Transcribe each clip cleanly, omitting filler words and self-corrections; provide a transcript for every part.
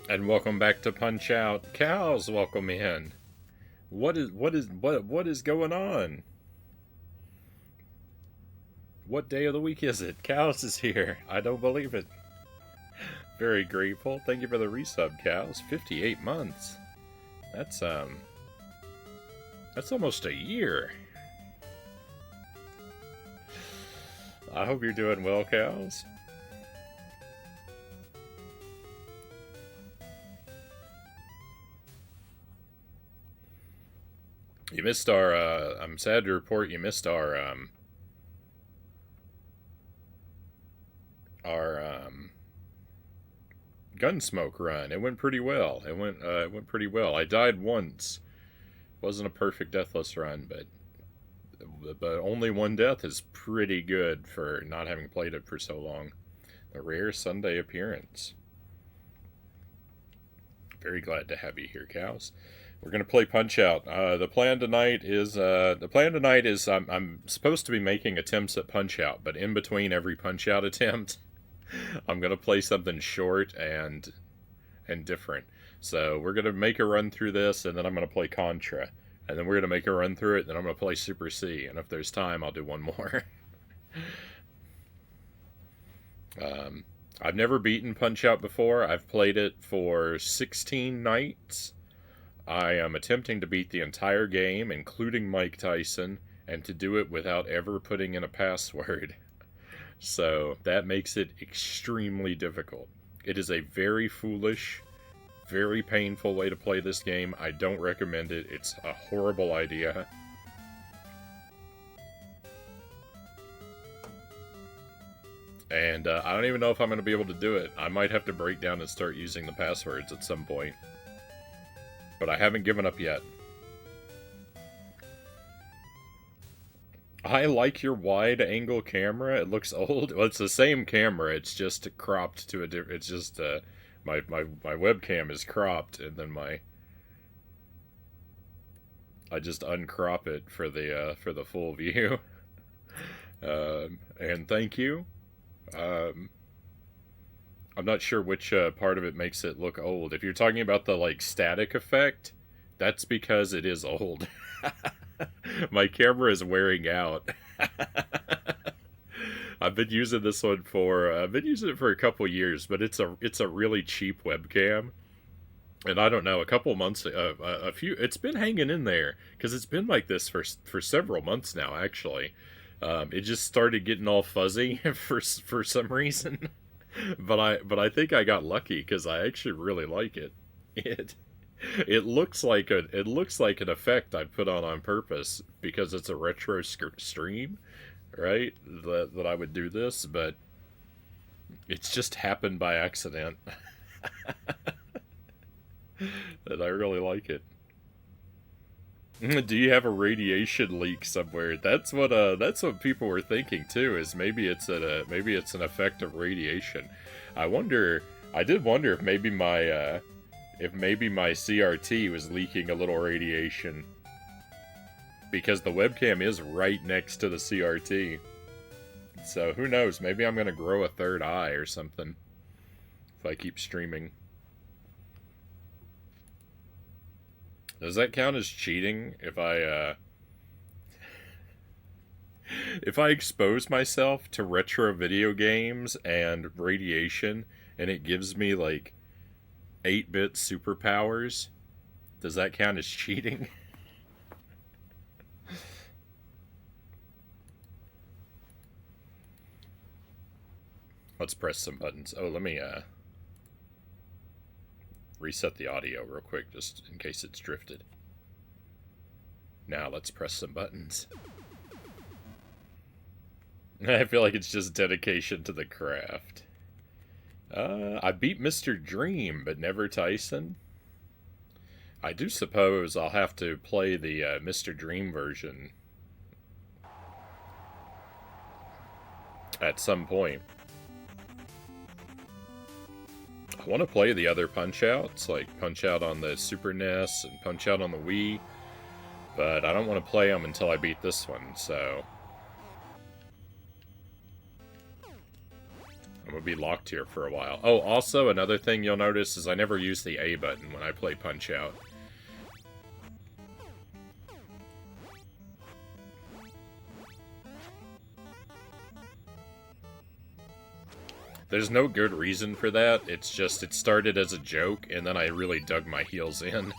And welcome back to Punch Out. Cows, welcome in. What is going on? What day of the week is it? Cows is here. I don't believe it. Very grateful. Thank you for the resub, Cows. 58 months. That's that's almost a year. I hope you're doing well, Cows. You missed our I'm sad to report you missed our GunSmoke run. It went pretty well. It went pretty well. I died once. Wasn't a perfect deathless run, but only one death is pretty good for not having played it for so long. A rare Sunday appearance. Very glad to have you here, Cows. We're gonna play Punch Out. The plan tonight is I'm supposed to be making attempts at Punch Out, but in between every Punch Out attempt, I'm gonna play something short and different. So we're gonna make a run through this, and then I'm gonna play Contra, and then we're gonna make a run through it. Then I'm gonna play Super C, and if there's time, I'll do one more. um, I've never beaten Punch Out before. I've played it for 16 nights. I am attempting to beat the entire game, including Mike Tyson, and to do it without ever putting in a password. So that makes it extremely difficult. It is a very foolish, very painful way to play this game. I don't recommend it. It's a horrible idea. And I don't even know if I'm going to be able to do it. I might have to break down and start using the passwords at some point. But I haven't given up yet. I like your wide angle camera. It looks old. Well, it's the same camera. It's just cropped to a different. It's just my webcam is cropped, and then I just uncrop it for the full view. And thank you. Um, I'm not sure which part of it makes it look old. If you're talking about the like static effect, that's because it is old. My camera is wearing out. I've been using it for a couple years, but it's a really cheap webcam, and I don't know, a couple months, a few, it's been hanging in there because it's been like this for several months now. Actually, it just started getting all fuzzy for some reason, but I think I got lucky because I actually really like it. It it looks like an effect I put on purpose because it's a retro stream, right? That I would do this, but it's just happened by accident. And I really like it. Do you have a radiation leak somewhere? That's what people were thinking too. Is maybe it's an effect of radiation. I wonder. I did wonder if maybe my CRT was leaking a little radiation because the webcam is right next to the CRT. So who knows? Maybe I'm gonna grow a third eye or something if I keep streaming. Does that count as cheating if I expose myself to retro video games and radiation and it gives me like 8-bit superpowers? Does that count as cheating? Let's press some buttons. Oh, let me reset the audio real quick just in case it's drifted. Now let's press some buttons. I feel like it's just dedication to the craft. I beat Mr. Dream, but never Tyson. I do suppose I'll have to play the Mr. Dream version at some point. I want to play the other Punch Outs, like Punch Out on the Super NES and Punch Out on the Wii, but I don't want to play them until I beat this one, so I'm gonna be locked here for a while. Oh, also, another thing you'll notice is I never use the A button when I play Punch-Out. There's no good reason for that. It's just, it started as a joke, and then I really dug my heels in.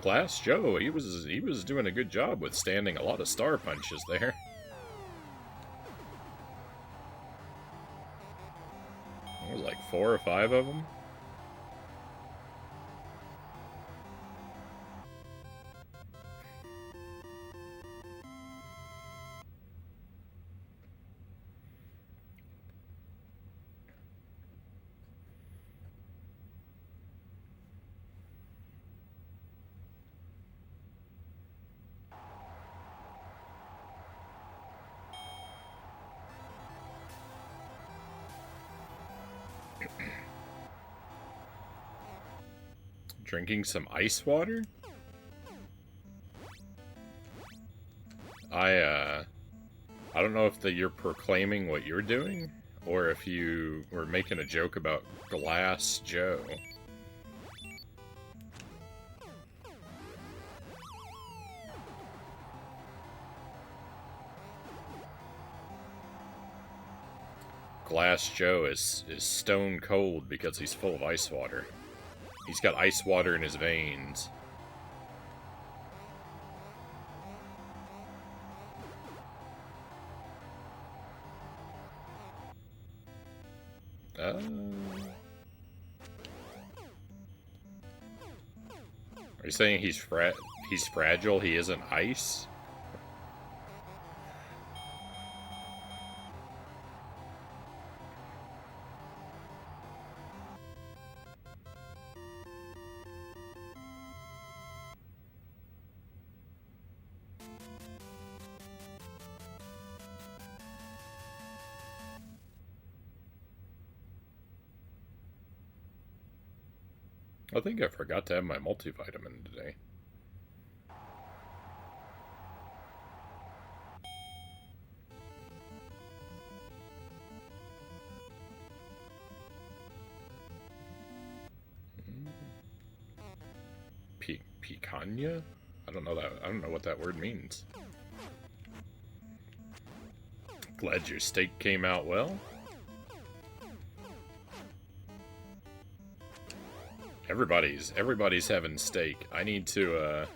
Glass Joe, he was doing a good job withstanding a lot of star punches there. There was like 4 or 5 of them. Drinking some ice water? I don't know if you're proclaiming what you're doing, or if you were making a joke about Glass Joe. Glass Joe is stone cold because he's full of ice water. He's got ice water in his veins. Are you saying he's fragile? He isn't ice? I think I forgot to have my multivitamin today. Picanha? I don't know what that word means. Glad your steak came out well. Everybody's having steak. I need to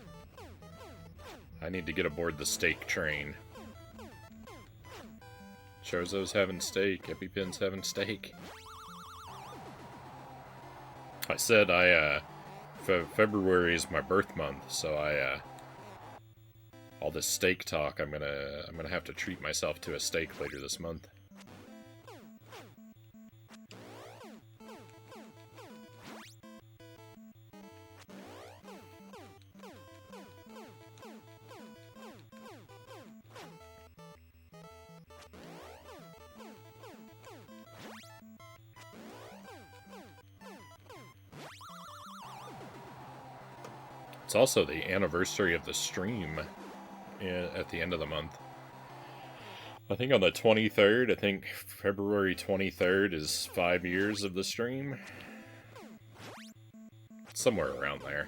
get aboard the steak train. Chozo's having steak. EpiPen's having steak. I said February is my birth month, so all this steak talk, I'm gonna have to treat myself to a steak later this month. It's also the anniversary of the stream at the end of the month. I think on the 23rd, I think February 23rd is 5 years of the stream. Somewhere around there.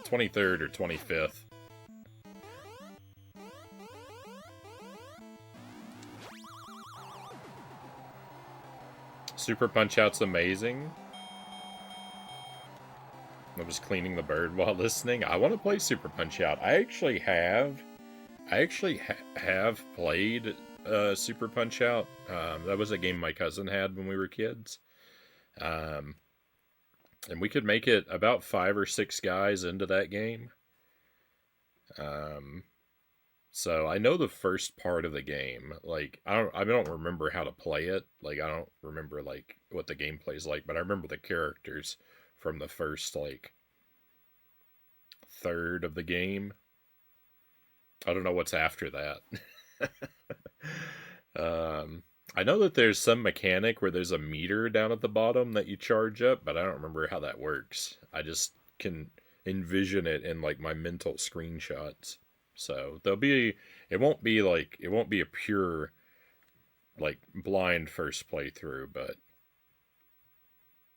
23rd or 25th. Super Punch-Out's amazing. I was cleaning the bird while listening. I want to play Super Punch-Out. I actually have played Super Punch-Out. That was a game my cousin had when we were kids. And we could make it about 5 or 6 guys into that game. So I know the first part of the game. Like I don't remember how to play it. Like I don't remember like what the gameplay's like, but I remember the characters from the first like third of the game. I don't know what's after that. um, I know that there's some mechanic where there's a meter down at the bottom that you charge up, but I don't remember how that works. I just can envision it in like my mental screenshots. So it won't be a pure like blind first playthrough, but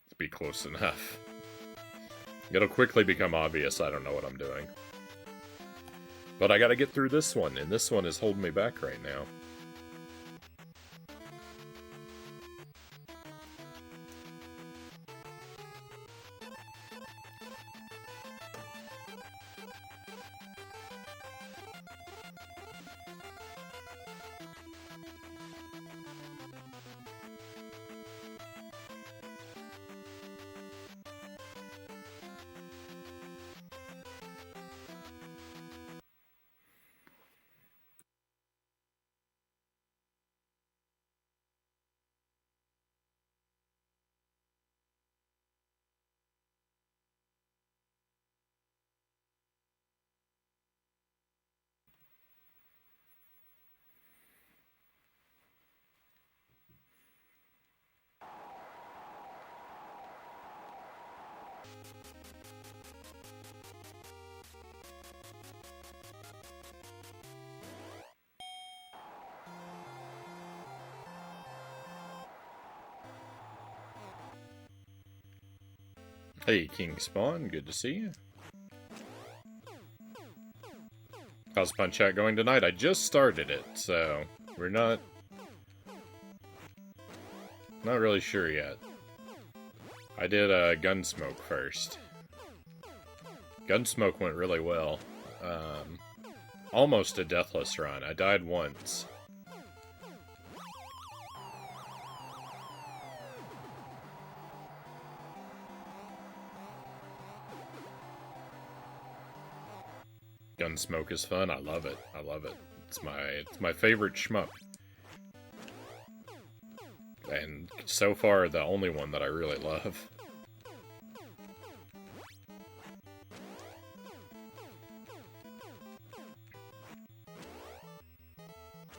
it'll be close enough. It'll quickly become obvious I don't know what I'm doing. But I gotta get through this one, and this one is holding me back right now. Hey, King Spawn, good to see you. How's Punch Out going tonight? I just started it, so we're not really sure yet. I did GunSmoke first. GunSmoke went really well. Almost a deathless run. I died once. GunSmoke is fun. I love it. I love it. It's my favorite shmup. And so far, the only one that I really love.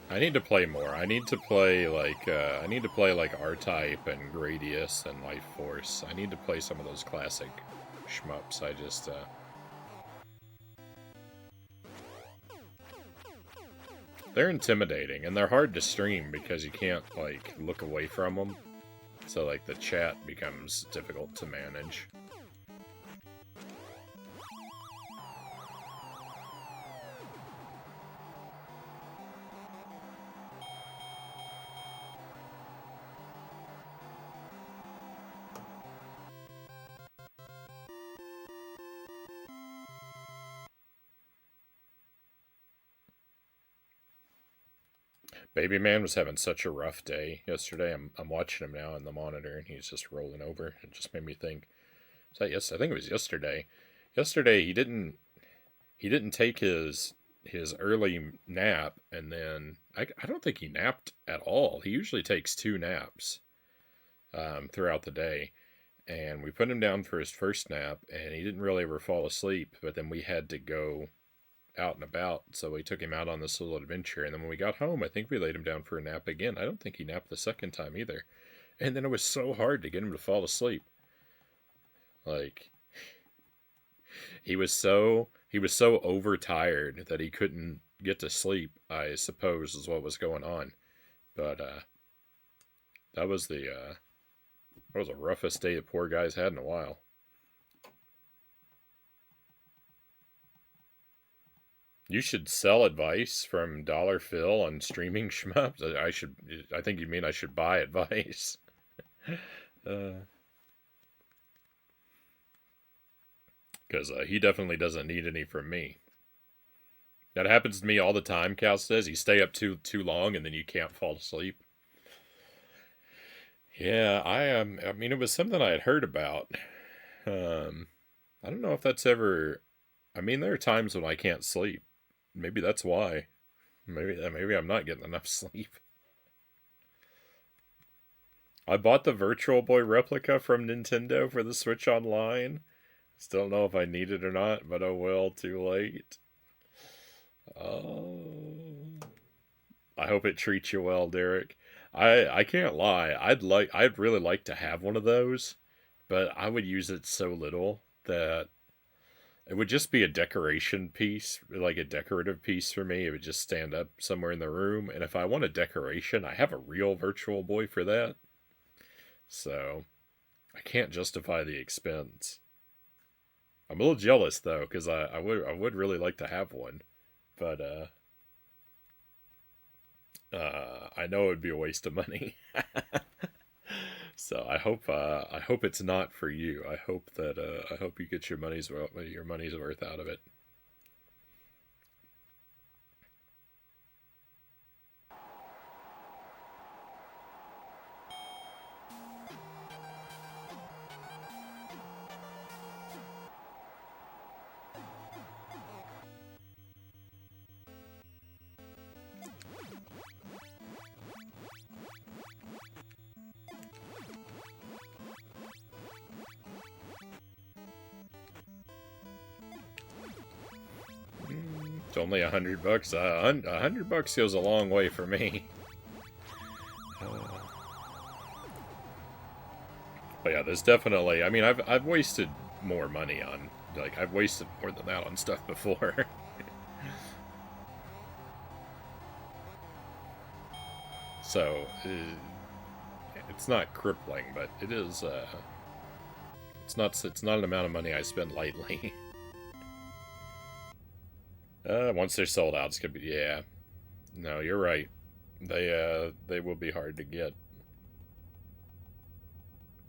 I need to play more. I need to play like R-Type and Gradius and Life Force. I need to play some of those classic shmups. I just they're intimidating and they're hard to stream because you can't like look away from them. So like the chat becomes difficult to manage. Baby Man was having such a rough day yesterday. I'm watching him now on the monitor, and he's just rolling over. It just made me think. Is that yes? I think it was yesterday. Yesterday he didn't take his early nap, and then I don't think he napped at all. He usually takes two naps throughout the day, and we put him down for his first nap, and he didn't really ever fall asleep. But then we had to go out and about, so we took him out on this little adventure, and then when we got home, I think we laid him down for a nap again. I don't think he napped the second time either. And then it was so hard to get him to fall asleep. Like he was so overtired that he couldn't get to sleep, I suppose is what was going on. But that was the roughest day the poor guy's had in a while. You should sell advice from Dollar Phil on streaming shmups. I think you mean I should buy advice. Because he definitely doesn't need any from me. That happens to me all the time, Cal says. You stay up too long and then you can't fall asleep. Yeah, I mean, it was something I had heard about. I don't know if that's ever. I mean, there are times when I can't sleep. Maybe that's why. Maybe I'm not getting enough sleep. I bought the Virtual Boy replica from Nintendo for the Switch Online. Still don't know if I need it or not, but oh well, too late. Oh, I hope it treats you well, Derek. I can't lie. I'd really like to have one of those, but I would use it so little that it would just be a decoration piece, like a decorative piece for me. It would just stand up somewhere in the room, and if I want a decoration, I have a real Virtual Boy for that. So I can't justify the expense. I'm a little jealous though, because I would really like to have one, but I know it would be a waste of money. So I hope it's not for you. I hope you get your money's worth out of it. It's only $100. $100 goes a long way for me. But yeah, there's definitely. I mean, I've wasted more money on, like, I've wasted more than that on stuff before. So it's not crippling, but it is. It's not an amount of money I spend lightly. Once they're sold out, it's gonna be, yeah. No, you're right. They will be hard to get.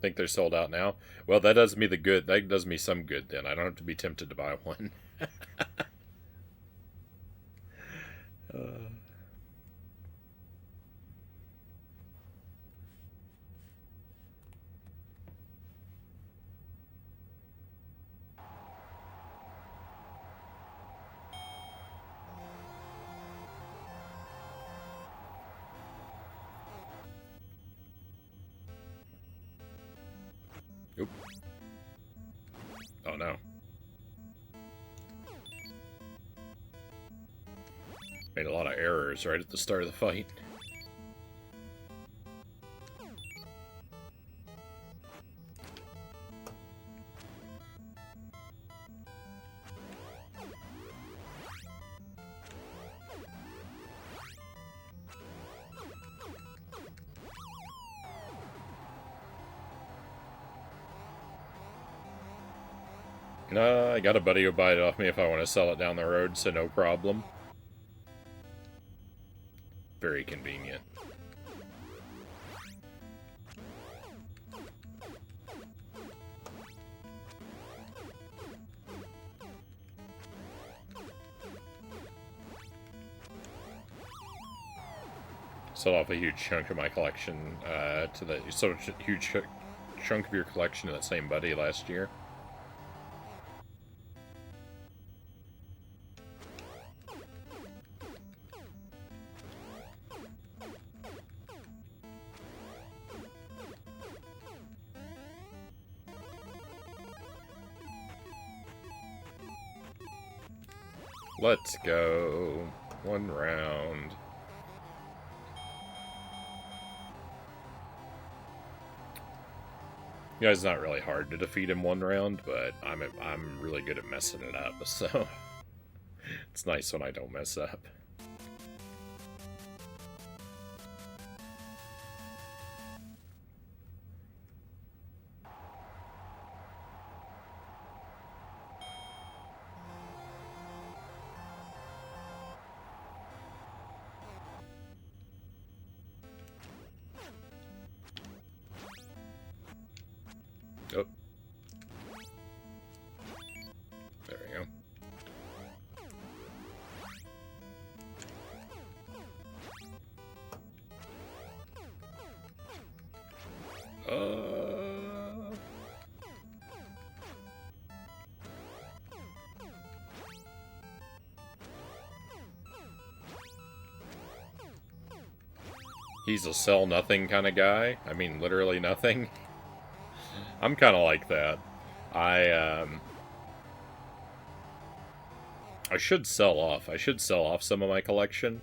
Think they're sold out now? Well, that does me the good. That does me some good then. I don't have to be tempted to buy one. uh, oop. Oh no. Made a lot of errors right at the start of the fight. I got a buddy who'll buy it off me if I want to sell it down the road, so no problem. Very convenient. Sold off a huge chunk of my collection to the huge chunk of your collection to that same buddy last year. Let's go. One round. You know, it's not really hard to defeat him one round, but I'm really good at messing it up, so it's nice when I don't mess up. Oh. There we go. He's a sell nothing kind of guy. I mean, literally nothing. I'm kind of like that. I I should sell off. I should sell off some of my collection.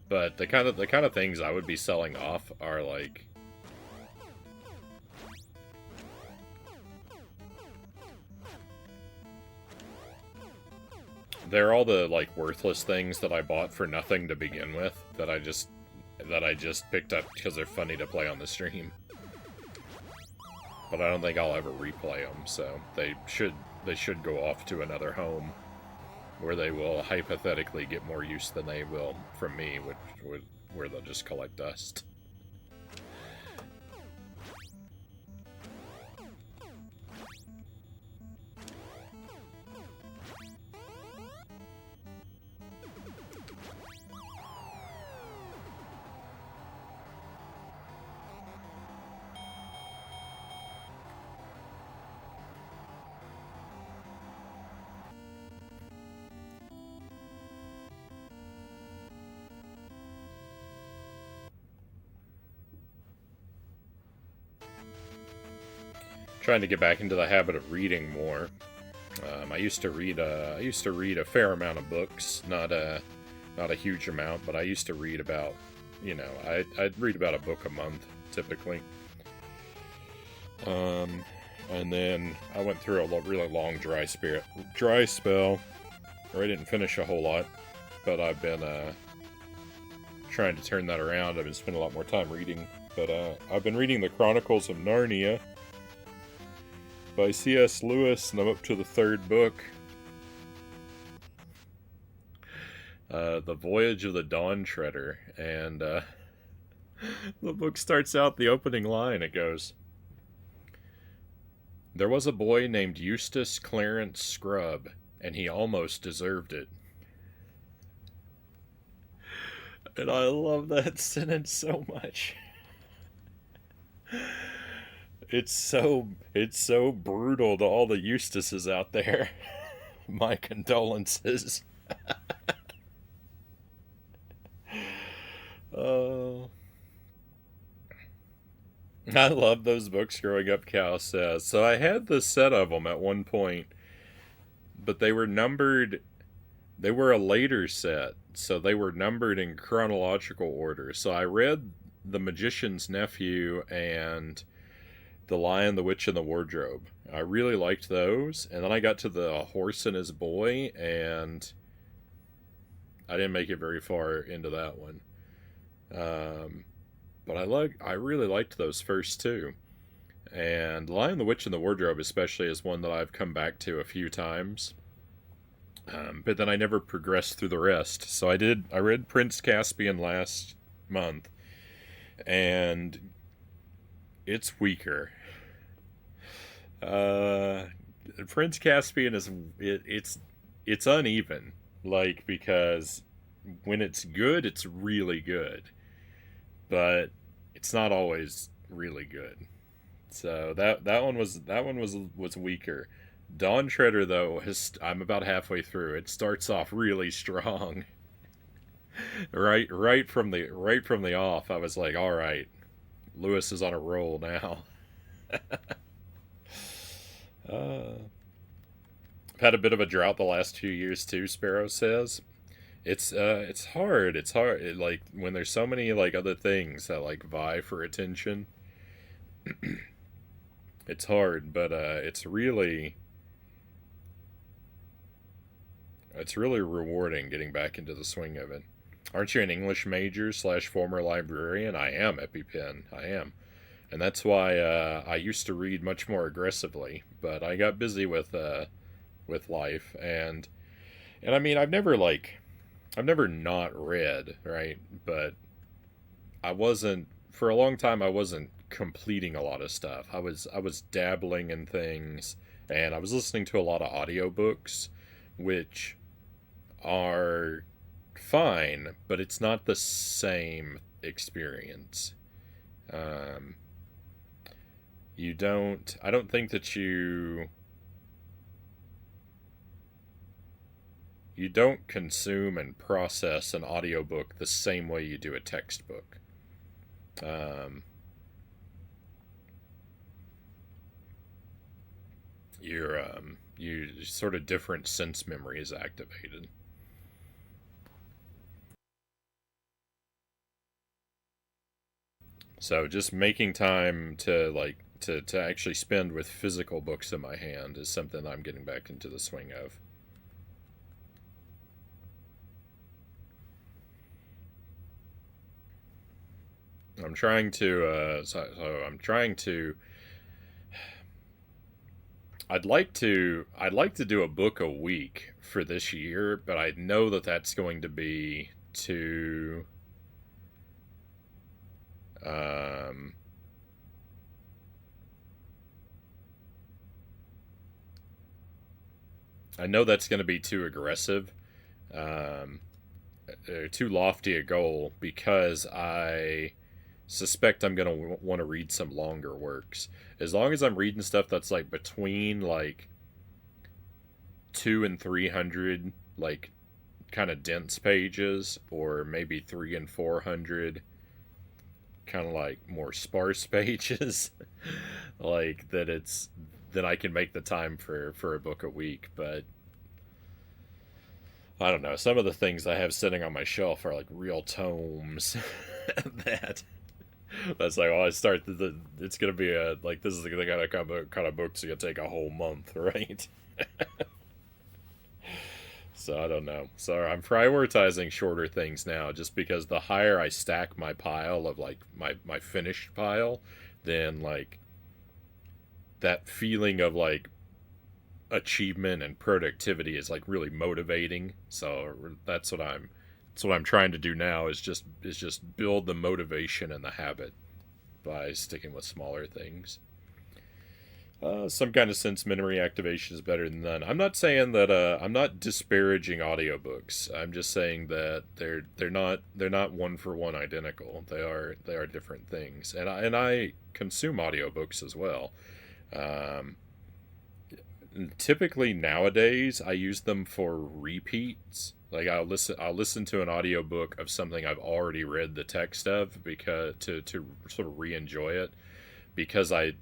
But the kind of things I would be selling off are like they're all the like worthless things that I bought for nothing to begin with that I just picked up because they're funny to play on the stream. But I don't think I'll ever replay them, so they should go off to another home where they will hypothetically get more use than they will from me, where they'll just collect dust. Trying to get back into the habit of reading more. I used to read a fair amount of books, not a huge amount, but I used to read about, I'd read about a book a month typically. And then I went through a really long dry spell where I didn't finish a whole lot, but I've been trying to turn that around. I've been spending a lot more time reading, but I've been reading the Chronicles of Narnia by C.S. Lewis, and I'm up to the 3rd book. The Voyage of the Dawn Treader, and the book starts out, the opening line, it goes, "There was a boy named Eustace Clarence Scrubb, and he almost deserved it." And I love that sentence so much. It's so brutal to all the Eustaces out there. My condolences. Oh, I love those books growing up, Cal says. So I had the set of them at one point, but they were numbered. They were a later set, so they were numbered in chronological order. So I read The Magician's Nephew and The Lion, the Witch, and the Wardrobe. I really liked those, and then I got to The Horse and His Boy, and I didn't make it very far into that one. But I really liked those first two. And The Lion, the Witch, and the Wardrobe especially is one that I've come back to a few times. But then I never progressed through the rest. So I read Prince Caspian last month, and it's weaker. Prince Caspian it's uneven, like, because when it's good, it's really good, but it's not always really good. So that one was weaker. Dawn Treader, though, I'm about halfway through. It starts off really strong. right from the off, I was like, all right, Lewis is on a roll now. I've had a bit of a drought the last 2 years too, Sparrow says. It's hard. It's hard. Like, when there's so many like other things that like vie for attention, it's hard. But it's really rewarding getting back into the swing of it. Aren't you an English major / former librarian? I am, EpiPen. I am. And that's why I used to read much more aggressively, but I got busy with life, and I mean, I've never not read, right? But I wasn't, for a long time, I wasn't completing a lot of stuff. I was dabbling in things, and I was listening to a lot of audiobooks, which are fine, but it's not the same experience. I don't think that you don't consume and process an audiobook the same way you do a textbook. Um, you sort of different sense memory is activated. So just making time to to actually spend with physical books in my hand is something I'm getting back into the swing of. I'm trying to I'm trying to I'd like to do a book a week for this year, but I know that that's going to be too um I know that's going to be too aggressive, um, too lofty a goal because I suspect I'm going to want to read some longer works. As long as I'm reading stuff that's like between like 2 and 300, like kind of dense pages, or maybe 3 and 400, kind of like more sparse pages, like that it's then I can make the time for a book a week. But I don't know. Some of the things I have sitting on my shelf are like real tomes that that's like, oh, I start it's gonna be a like this is the kind of books gonna take a whole month, right? So I don't know. So I'm prioritizing shorter things now, just because the higher I stack my pile of like my finished pile, then like that feeling of like achievement and productivity is like really motivating. So that's what I'm trying to do now is just build the motivation and the habit by sticking with smaller things. Some kind of sense memory activation is better than none. I'm not saying that I'm not disparaging audiobooks. I'm just saying that they're not one for one identical. They are different things. And I consume audiobooks as well. Um, Typically nowadays I use them for repeats. Like I'll listen to an audiobook of something I've already read the text of, because to sort of re-enjoy it, because I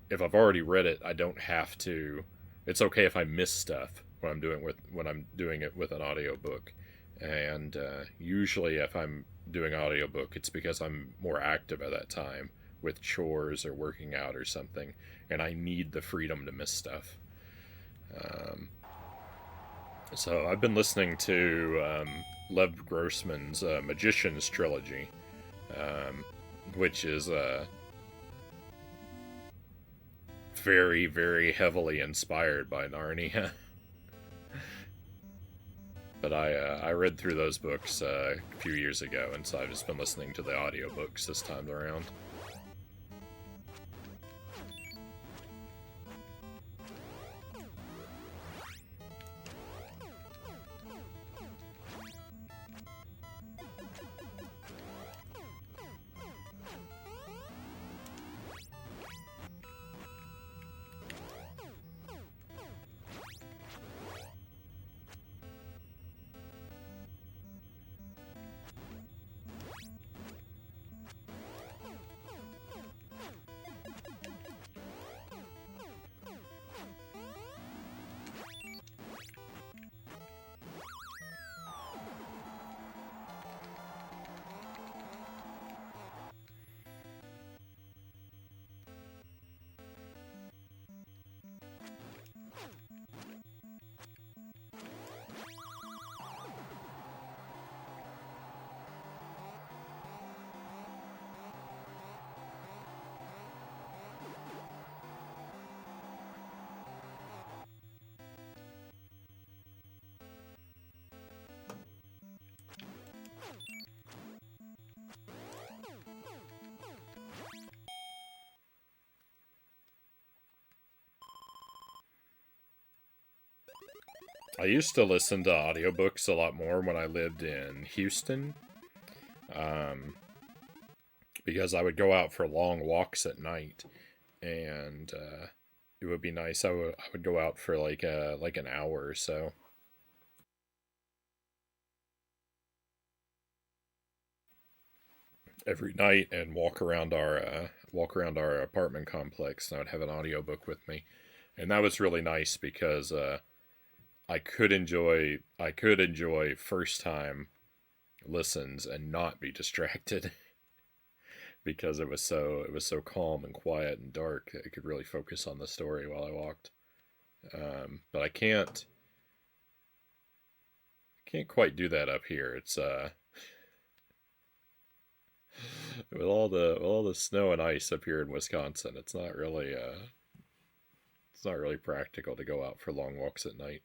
if I've already read it, I don't have to. It's okay if I miss stuff when I'm doing it with an audiobook. And usually if I'm doing audiobook, it's because I'm more active at that time with chores or working out or something, and I need the freedom to miss stuff. Um, so I've been listening to Lev Grossman's Magician's trilogy, um, which is very, very heavily inspired by Narnia. But I read through those books a few years ago, and so I've just been listening to the audiobooks this time around. I used to listen to audiobooks a lot more when I lived in Houston, um, because I would go out for long walks at night, and it would be nice. I would go out for like an hour or so. every night and walk around our apartment complex. And I would have an audiobook with me, and that was really nice because I could enjoy first time listens and not be distracted because it was so calm and quiet and dark that I could really focus on the story while I walked. But I can't quite do that up here. It's with all the snow and ice up here in Wisconsin, it's not really practical to go out for long walks at night.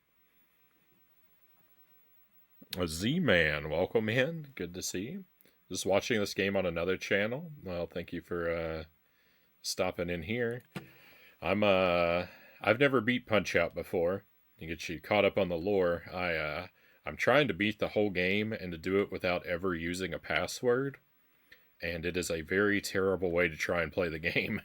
Z-Man, welcome in. Good to see you. Just watching this game on another channel. Well, thank you for stopping in here. I've never beat Punch Out before. You get you caught up on the lore. I'm trying to beat the whole game and to do it without ever using a password. And it is a very terrible way to try and play the game.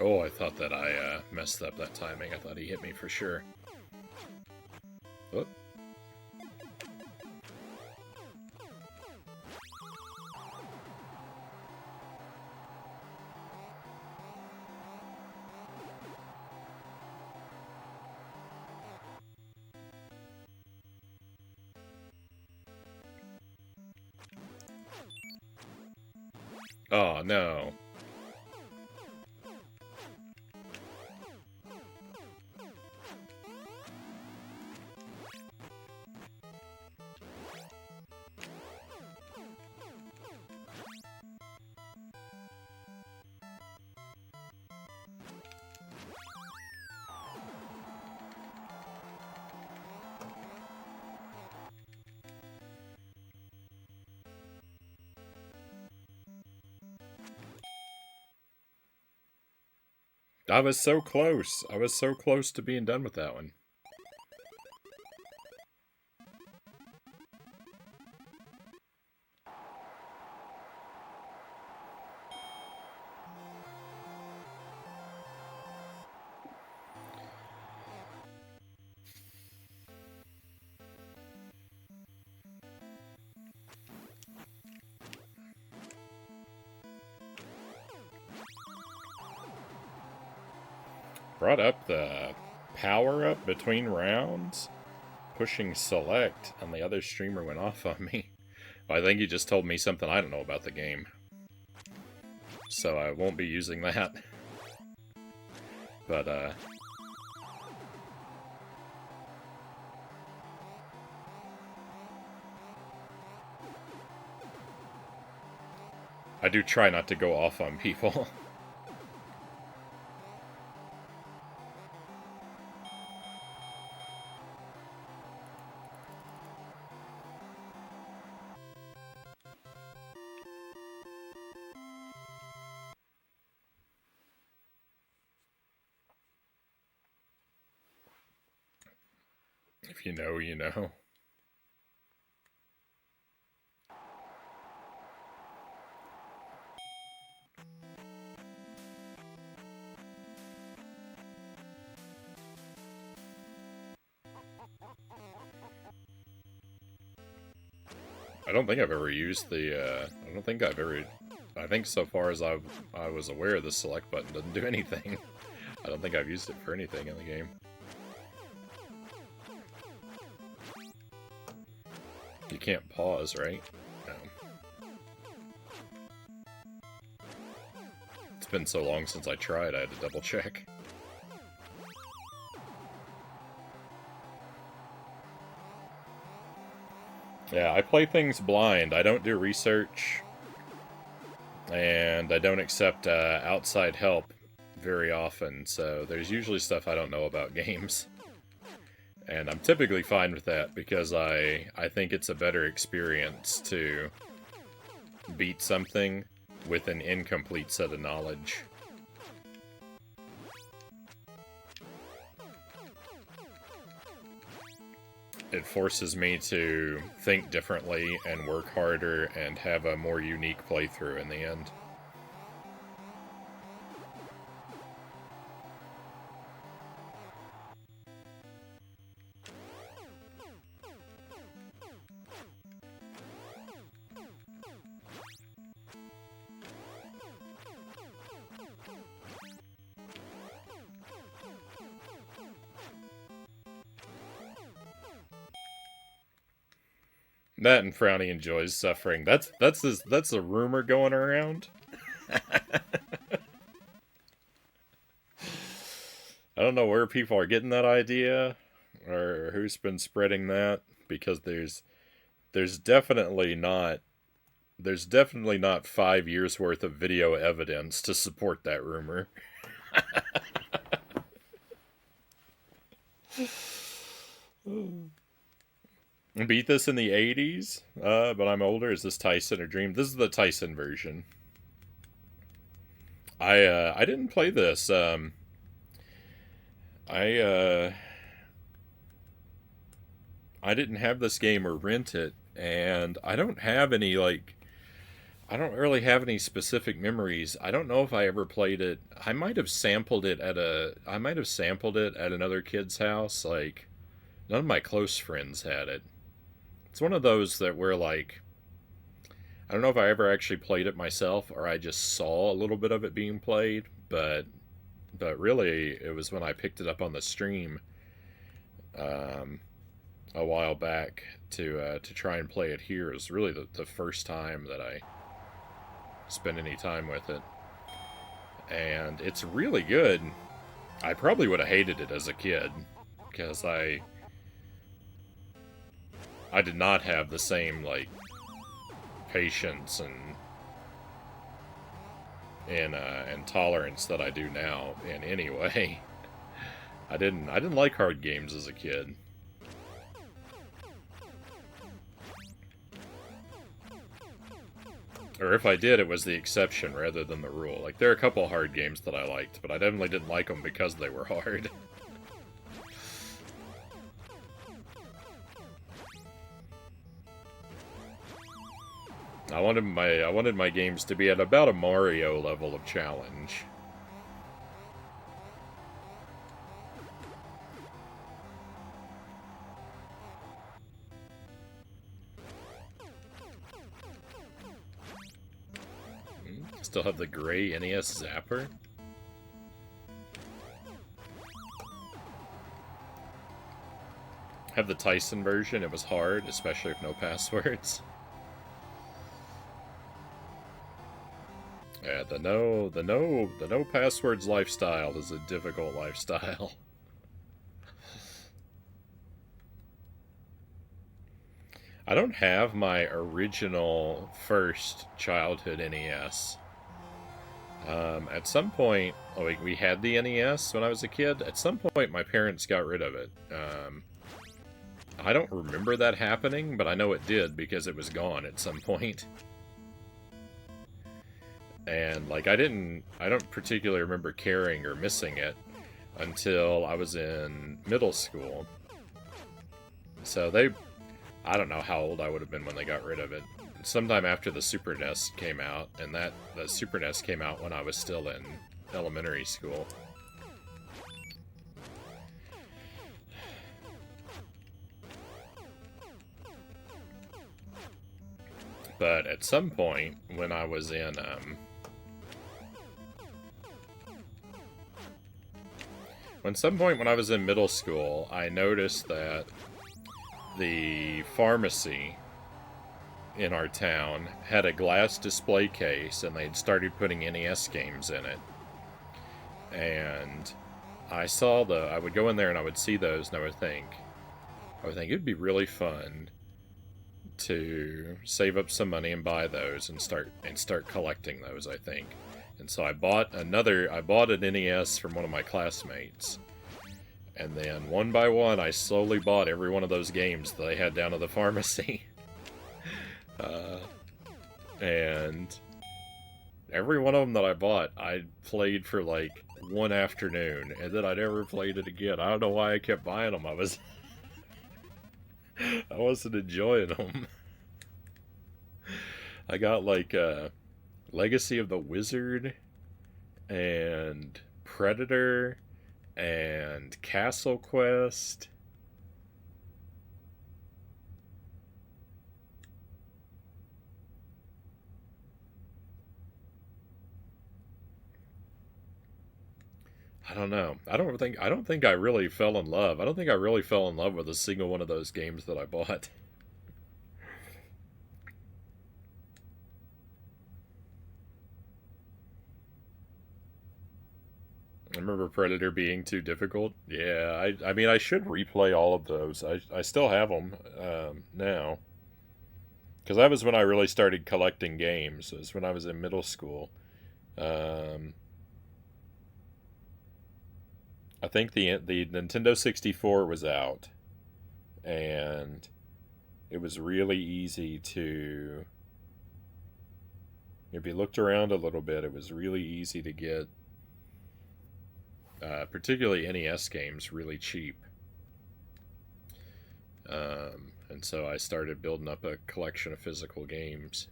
Oh, I thought that I messed up that timing. I thought he hit me for sure. Whoop. Oh, no. I was so close. I was so close to being done with that one. Brought up the power up between rounds, pushing select, and the other streamer went off on me. Well, I think he just told me something I don't know about the game. So I won't be using that. But, I do try not to go off on people. If you know, you know. I don't think I've ever used the, I don't think I've ever... I think so far as I was aware, the select button doesn't do anything. I don't think I've used it for anything in the game. You can't pause, right? No. It's been so long since I tried, I had to double check. Yeah, I play things blind. I don't do research. And I don't accept outside help very often, so there's usually stuff I don't know about games. And I'm typically fine with that, because I think it's a better experience to beat something with an incomplete set of knowledge. It forces me to think differently and work harder and have a more unique playthrough in the end. That and Frownie enjoys suffering. That's a rumor going around. I don't know where people are getting that idea, or who's been spreading that, because there's definitely not 5 years worth of video evidence to support that rumor. Beat this in the 80s, but I'm older. Is this Tyson or Dream? This is the Tyson version. I didn't play this. I didn't have this game or rent it, and I don't have any, like, I don't really have any specific memories. I don't know if I ever played it. I might have sampled it at another kid's house. Like, none of my close friends had it. It's one of those that where, like, I don't know if I ever actually played it myself, or I just saw a little bit of it being played, but really it was when I picked it up on the stream a while back to try and play it here. It was really the first time that I spent any time with it, and it's really good. I probably would have hated it as a kid, because I did not have the same, like, patience and tolerance that I do now in any way. I didn't like hard games as a kid. Or if I did, it was the exception rather than the rule. Like, there are a couple hard games that I liked, but I definitely didn't like them because they were hard. I wanted my games to be at about a Mario level of challenge. Still have the gray NES Zapper. Have the Tyson version. It was hard, especially with no passwords. Yeah, the no passwords lifestyle is a difficult lifestyle. I don't have my original first childhood NES. At some point, like, we had the NES when I was a kid. At some point, my parents got rid of it. I don't remember that happening, but I know it did because it was gone at some point. And, like, I don't particularly remember caring or missing it until I was in middle school. So I don't know how old I would have been when they got rid of it. Sometime after the Super NES came out, and the Super NES came out when I was still in elementary school. But at some point, when I was in, middle school, I noticed that the pharmacy in our town had a glass display case, and they'd started putting NES games in it. And I would go in there and I would see those, and I would think it'd be really fun to save up some money and buy those and start collecting those, I think. And so I bought an NES from one of my classmates. And then one by one, I slowly bought every one of those games that I had down at the pharmacy. And every one of them that I bought, I played for like one afternoon, and then I never played it again. I don't know why I kept buying them. I wasn't enjoying them. I got like Legacy of the Wizard and Predator and Castle Quest. I don't know. I don't think I really fell in love. I don't think I really fell in love with a single one of those games that I bought. I remember Predator being too difficult. Yeah, I mean, I should replay all of those. I still have them now. Because that was when I really started collecting games. It was when I was in middle school. Um, I think the Nintendo 64 was out, and it was really easy to. If you looked around a little bit, it was really easy to get, particularly NES games, really cheap. And so I started building up a collection of physical games.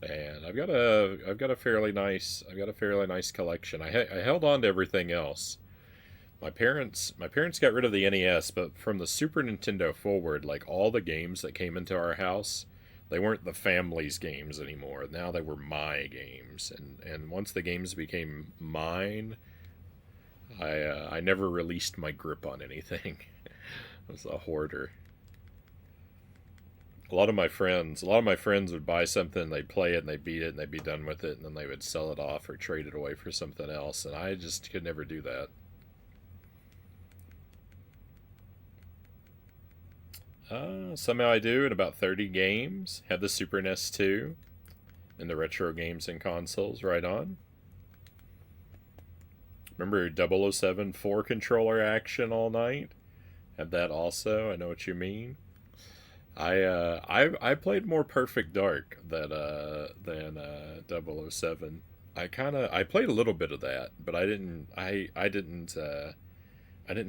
And I've got a fairly nice collection. I held on to everything else. My parents got rid of the NES, but from the Super Nintendo forward, like all the games that came into our house, they weren't the family's games anymore. Now they were my games, and once the games became mine, I never released my grip on anything. I was a hoarder. A lot of my friends would buy something, they'd play it, and they'd beat it, and they'd be done with it, and then they would sell it off or trade it away for something else, and I just could never do that. Somehow I do in about 30 games. Had the Super NES too, and the retro games and consoles right on. Remember 007 4 controller action all night? Had that also. I know what you mean. I played more Perfect Dark than 007. I played a little bit of that, but I didn't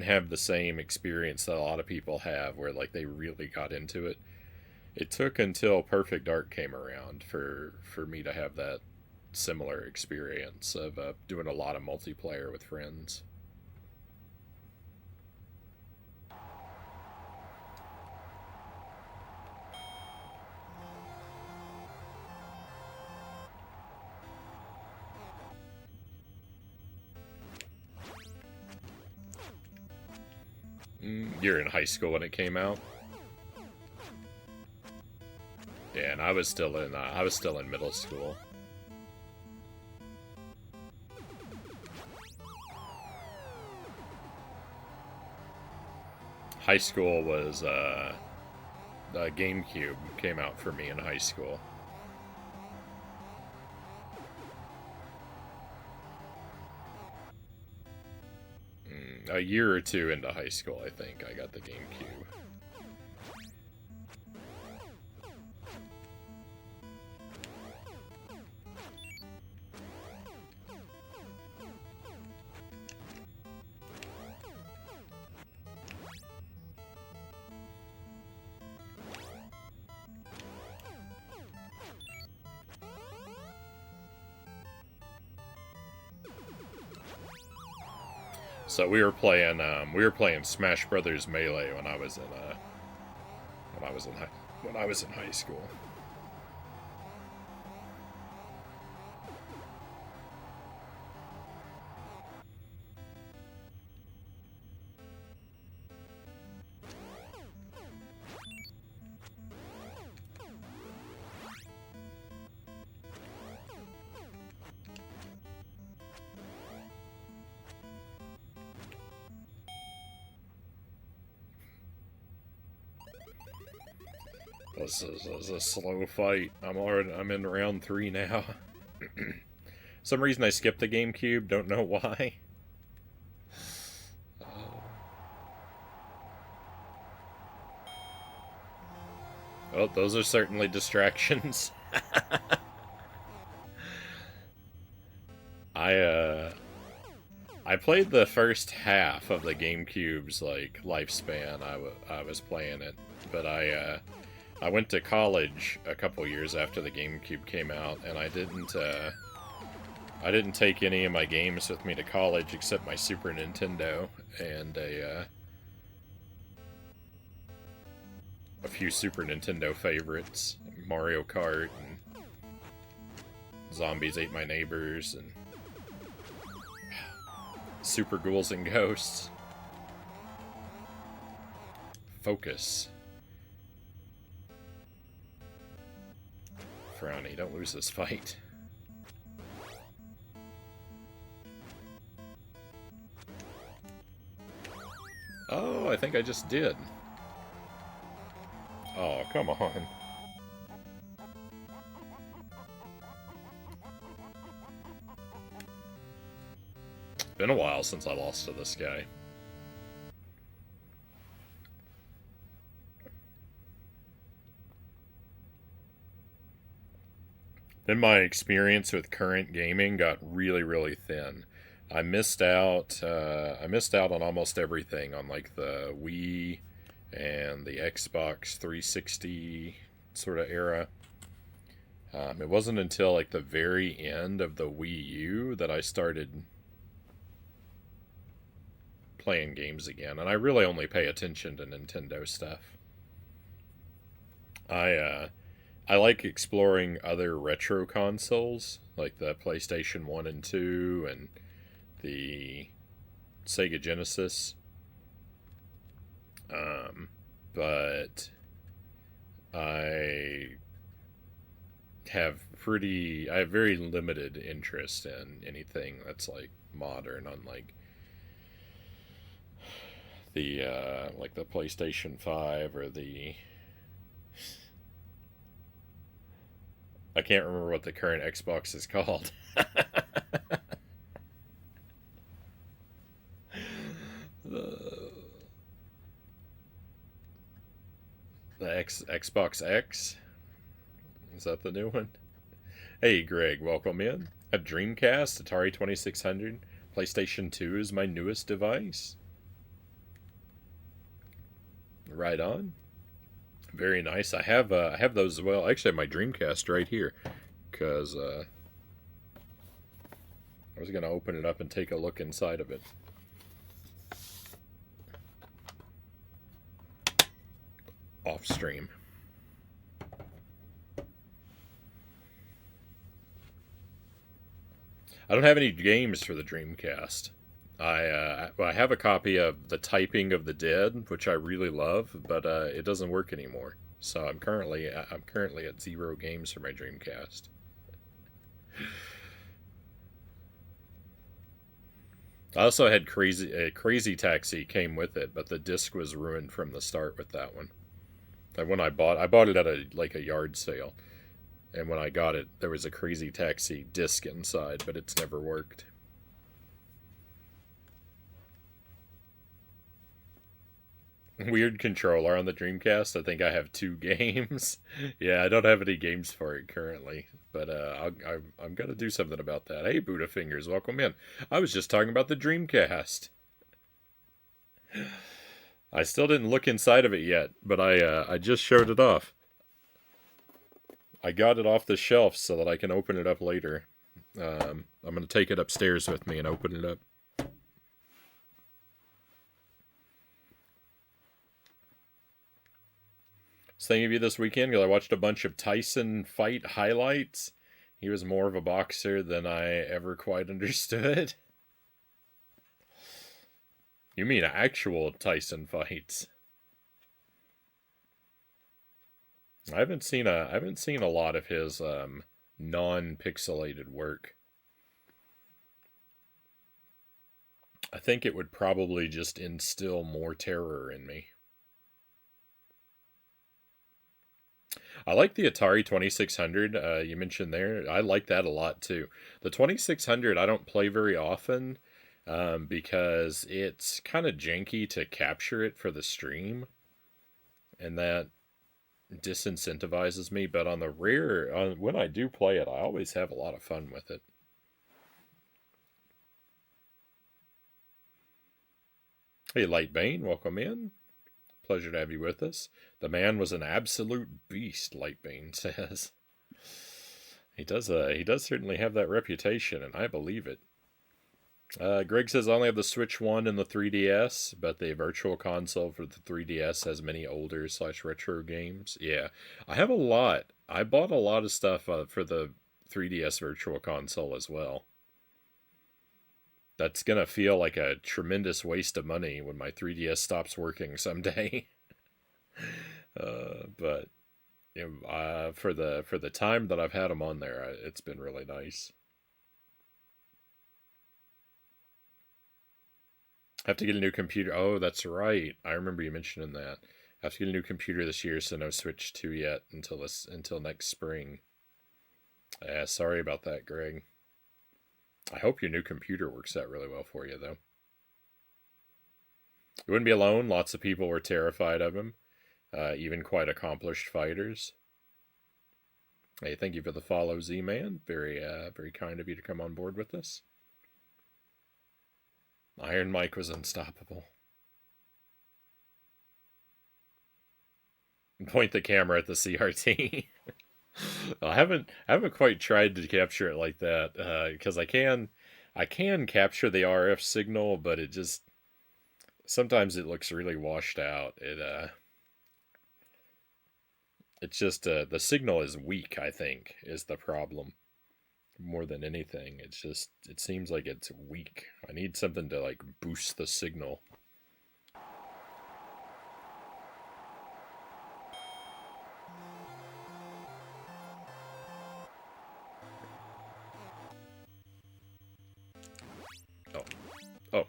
have the same experience that a lot of people have where like they really got into it. It took until Perfect Dark came around for me to have that similar experience of doing a lot of multiplayer with friends. You're in high school when it came out. Yeah, and I was still in middle school. High school was GameCube came out for me in high school. A year or two into high school, I think I got the GameCube. So we were playing Smash Brothers Melee when I was in high school. This is a slow fight. I'm in round 3 now. Some reason I skipped the GameCube, don't know why. Oh, those are certainly distractions. I played the first half of the GameCube's like lifespan. I was playing it, but I went to college a couple years after the GameCube came out, and I didn't take any of my games with me to college except my Super Nintendo and a few Super Nintendo favorites, Mario Kart and Zombies Ate My Neighbors and Super Ghouls and Ghosts. Focus. Frownie, don't lose this fight. Oh, I think I just did. Oh, come on. Been a while since I lost to this guy. Then my experience with current gaming got really, really thin. I missed out. I missed out on almost everything on like the Wii and the Xbox 360 sort of era. It wasn't until like the very end of the Wii U that I started playing games again, and I really only pay attention to Nintendo stuff. I like exploring other retro consoles, like the PlayStation 1 and 2 and the Sega Genesis. But I I have very limited interest in anything that's like modern, unlike the like the PlayStation 5 or the I can't remember what the current Xbox is called. the Xbox X? Is that the new one? Hey Greg, welcome in. A Dreamcast, Atari 2600, PlayStation 2 is my newest device. Right on. Very nice. I have those as well. Actually, I have my Dreamcast right here, because I was gonna open it up and take a look inside of it. Off stream. I don't have any games for the Dreamcast. I have a copy of The Typing of the Dead, which I really love, but it doesn't work anymore. So I'm currently at 0 games for my Dreamcast. I also had Crazy Taxi came with it, but the disc was ruined from the start with that one. And when I bought it at a yard sale, and when I got it, there was a Crazy Taxi disc inside, but it's never worked. Weird controller on the Dreamcast. I think I have 2 games. Yeah, I don't have any games for it currently, but I'm gonna do something about that. Hey, Buddha Fingers, welcome in. I was just talking about the Dreamcast. I still didn't look inside of it yet, but I just showed it off. I got it off the shelf so that I can open it up later. I'm gonna take it upstairs with me and open it up. Thinking of you this weekend because I watched a bunch of Tyson fight highlights. He was more of a boxer than I ever quite understood. You mean actual Tyson fights? I haven't seen a lot of his non-pixelated work. I think it would probably just instill more terror in me. I like the Atari 2600 you mentioned there. I like that a lot too. The 2600 I don't play very often because it's kind of janky to capture it for the stream, and that disincentivizes me. But on the rare, when I do play it, I always have a lot of fun with it. Hey, Lightbane, welcome in. Pleasure to have you with us. The man was an absolute beast, Lightbane says. He does certainly have that reputation, and I believe it. Greg says I only have the Switch 1 and the 3DS, but the Virtual Console for the 3DS has many older / retro games. Yeah, I have a lot. I bought a lot of stuff for the 3DS Virtual Console as well. That's gonna feel like a tremendous waste of money when my 3DS stops working someday. But for the time that I've had them on there, it's been really nice. Have to get a new computer. Oh, that's right. I remember you mentioning that. Have to get a new computer this year, so no Switch 2 yet until next spring. Yeah, sorry about that, Greg. I hope your new computer works out really well for you, though. You wouldn't be alone. Lots of people were terrified of him, even quite accomplished fighters. Hey, thank you for the follow, Z-Man. Very kind of you to come on board with us. Iron Mike was unstoppable. Point the camera at the CRT. I haven't quite tried to capture it like that because I can capture the RF signal, but it just sometimes it looks really washed out. It's just the signal is weak, I think, is the problem more than anything. It seems like it's weak. I need something to like boost the signal. Oh.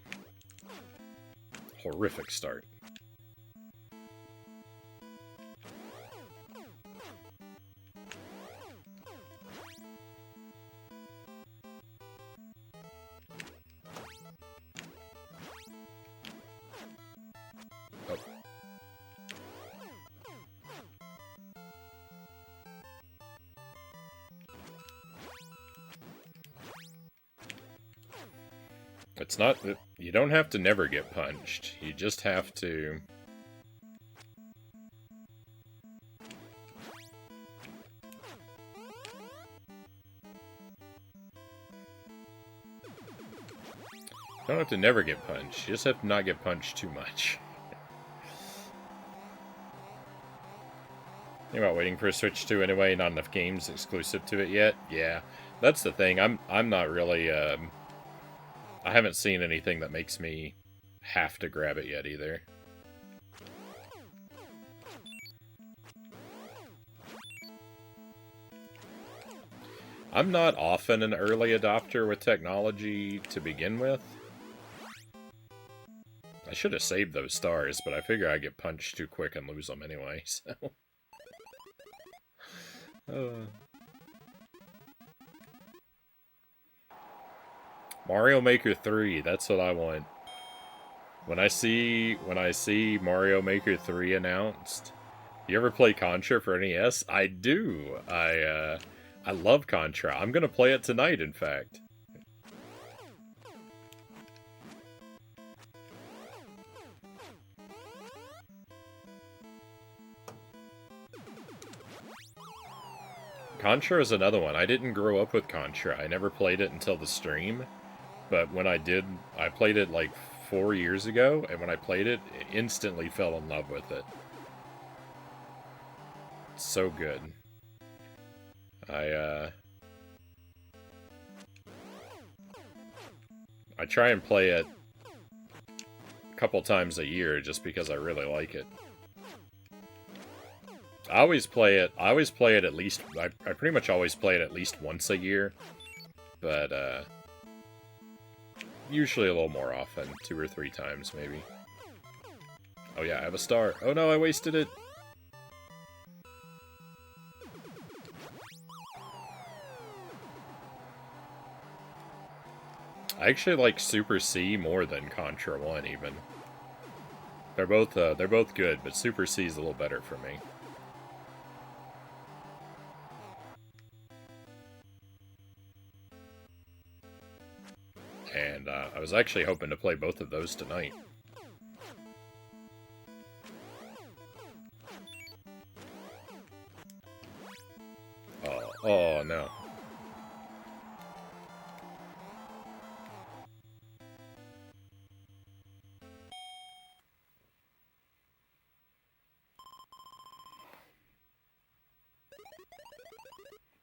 Horrific start. Oh. It's not, you don't have to never get punched. You just have to... You don't have to never get punched. You just have to not get punched too much. Think about waiting for a Switch 2 anyway. Not enough games exclusive to it yet. Yeah, that's the thing. I'm not really... I haven't seen anything that makes me have to grab it yet either. I'm not often an early adopter with technology to begin with. I should have saved those stars, but I figure I get punched too quick and lose them anyway, so... Mario Maker 3, that's what I want. When I see Mario Maker 3 announced, you ever play Contra for NES? I do. I love Contra. I'm gonna play it tonight, in fact. Contra is another one. I didn't grow up with Contra. I never played it until the stream. But when I did, I played it like 4 years ago, and when I played it, I instantly fell in love with it. It's so good. I try and play it a couple times a year just because I really like it. I always play it at least, I pretty much always play it at least once a year. But, usually a little more often, 2 or 3 times, maybe. Oh yeah, I have a star. Oh no, I wasted it! I actually like Super C more than Contra 1 even. They're both good, but Super C is a little better for me. And I was actually hoping to play both of those tonight. Oh no.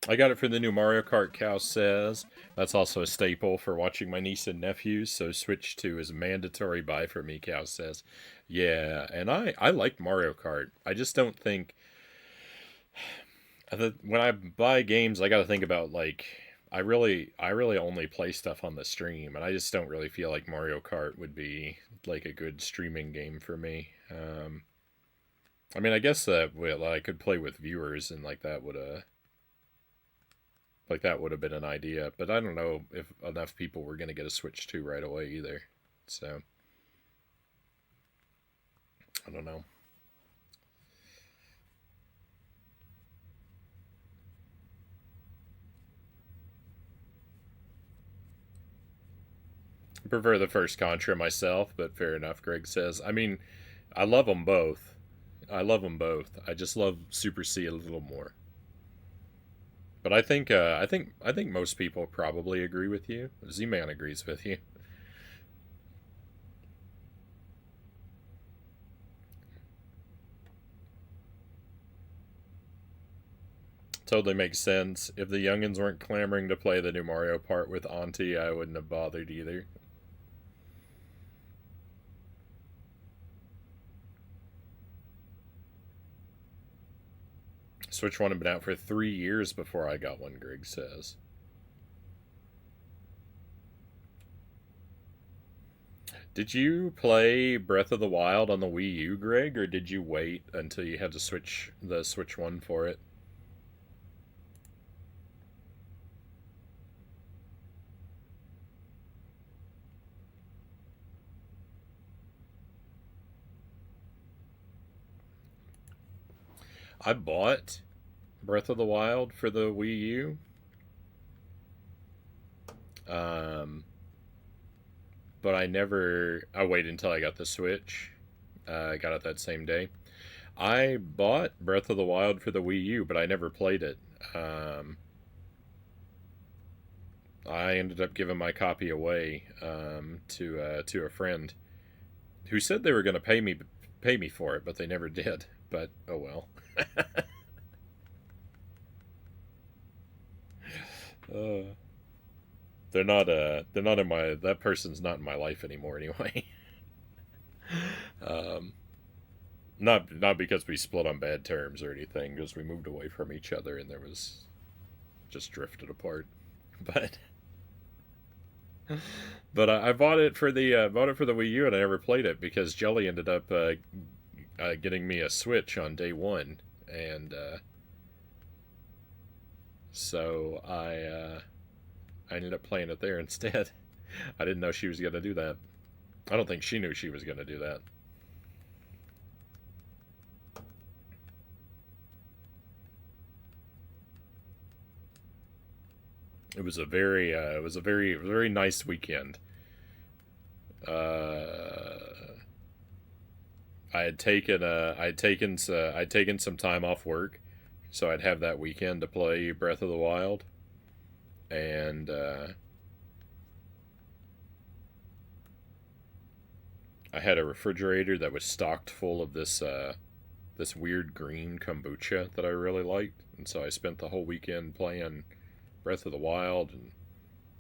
I got it for the new Mario Kart, Cal says. That's also a staple for watching my niece and nephews, so Switch 2 is a mandatory buy for me, Cal says. Yeah, and I like Mario Kart. I just don't think... When I buy games, I gotta think about, like... I really only play stuff on the stream, and I just don't really feel like Mario Kart would be, like, a good streaming game for me. I mean, I guess that well, I could play with viewers, and, like that would have been an idea, but I don't know if enough people were going to get a Switch 2 right away either. So, I don't know. I prefer the first Contra myself, but fair enough, Greg says. I mean, I love them both. I love them both. I just love Super C a little more. But I think most people probably agree with you. Z-Man agrees with you. Totally makes sense. If the youngins weren't clamoring to play the new Mario part with Auntie, I wouldn't have bothered either. Switch 1 had been out for 3 years before I got one, Greg says. Did you play Breath of the Wild on the Wii U, Greg, or did you wait until you had to switch the Switch 1 for it? I bought Breath of the Wild for the Wii U. Um, but I waited until I got the Switch. I got it that same day. I bought Breath of the Wild for the Wii U, but I never played it. Um, I ended up giving my copy away to a friend who said they were going to pay me for it, but they never did. But oh well. uh, they're not in my that person's not in my life anymore anyway. um, not because we split on bad terms or anything, because we moved away from each other and there was just drifted apart. But I bought it for the Wii U and I never played it because Jelly ended up getting me a Switch on day one, and so I ended up playing it there instead. I didn't know she was gonna do that. I don't think she knew she was gonna do that. It was a very nice weekend. Uh, I had taken some time off work, so I'd have that weekend to play Breath of the Wild, and I had a refrigerator that was stocked full of this weird green kombucha that I really liked, and so I spent the whole weekend playing Breath of the Wild and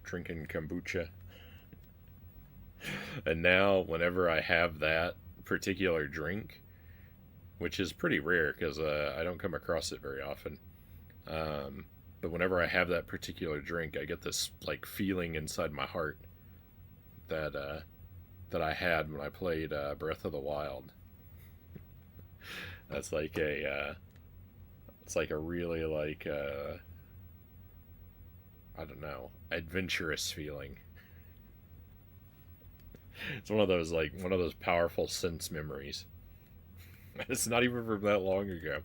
drinking kombucha. And now, whenever I have that particular drink, which is pretty rare because I don't come across it very often, um, but whenever I have that particular drink, I get this like feeling inside my heart that that I had when I played Breath of the Wild. That's like a it's like a really I don't know, adventurous feeling. It's one of those powerful sense memories. It's not even from that long ago.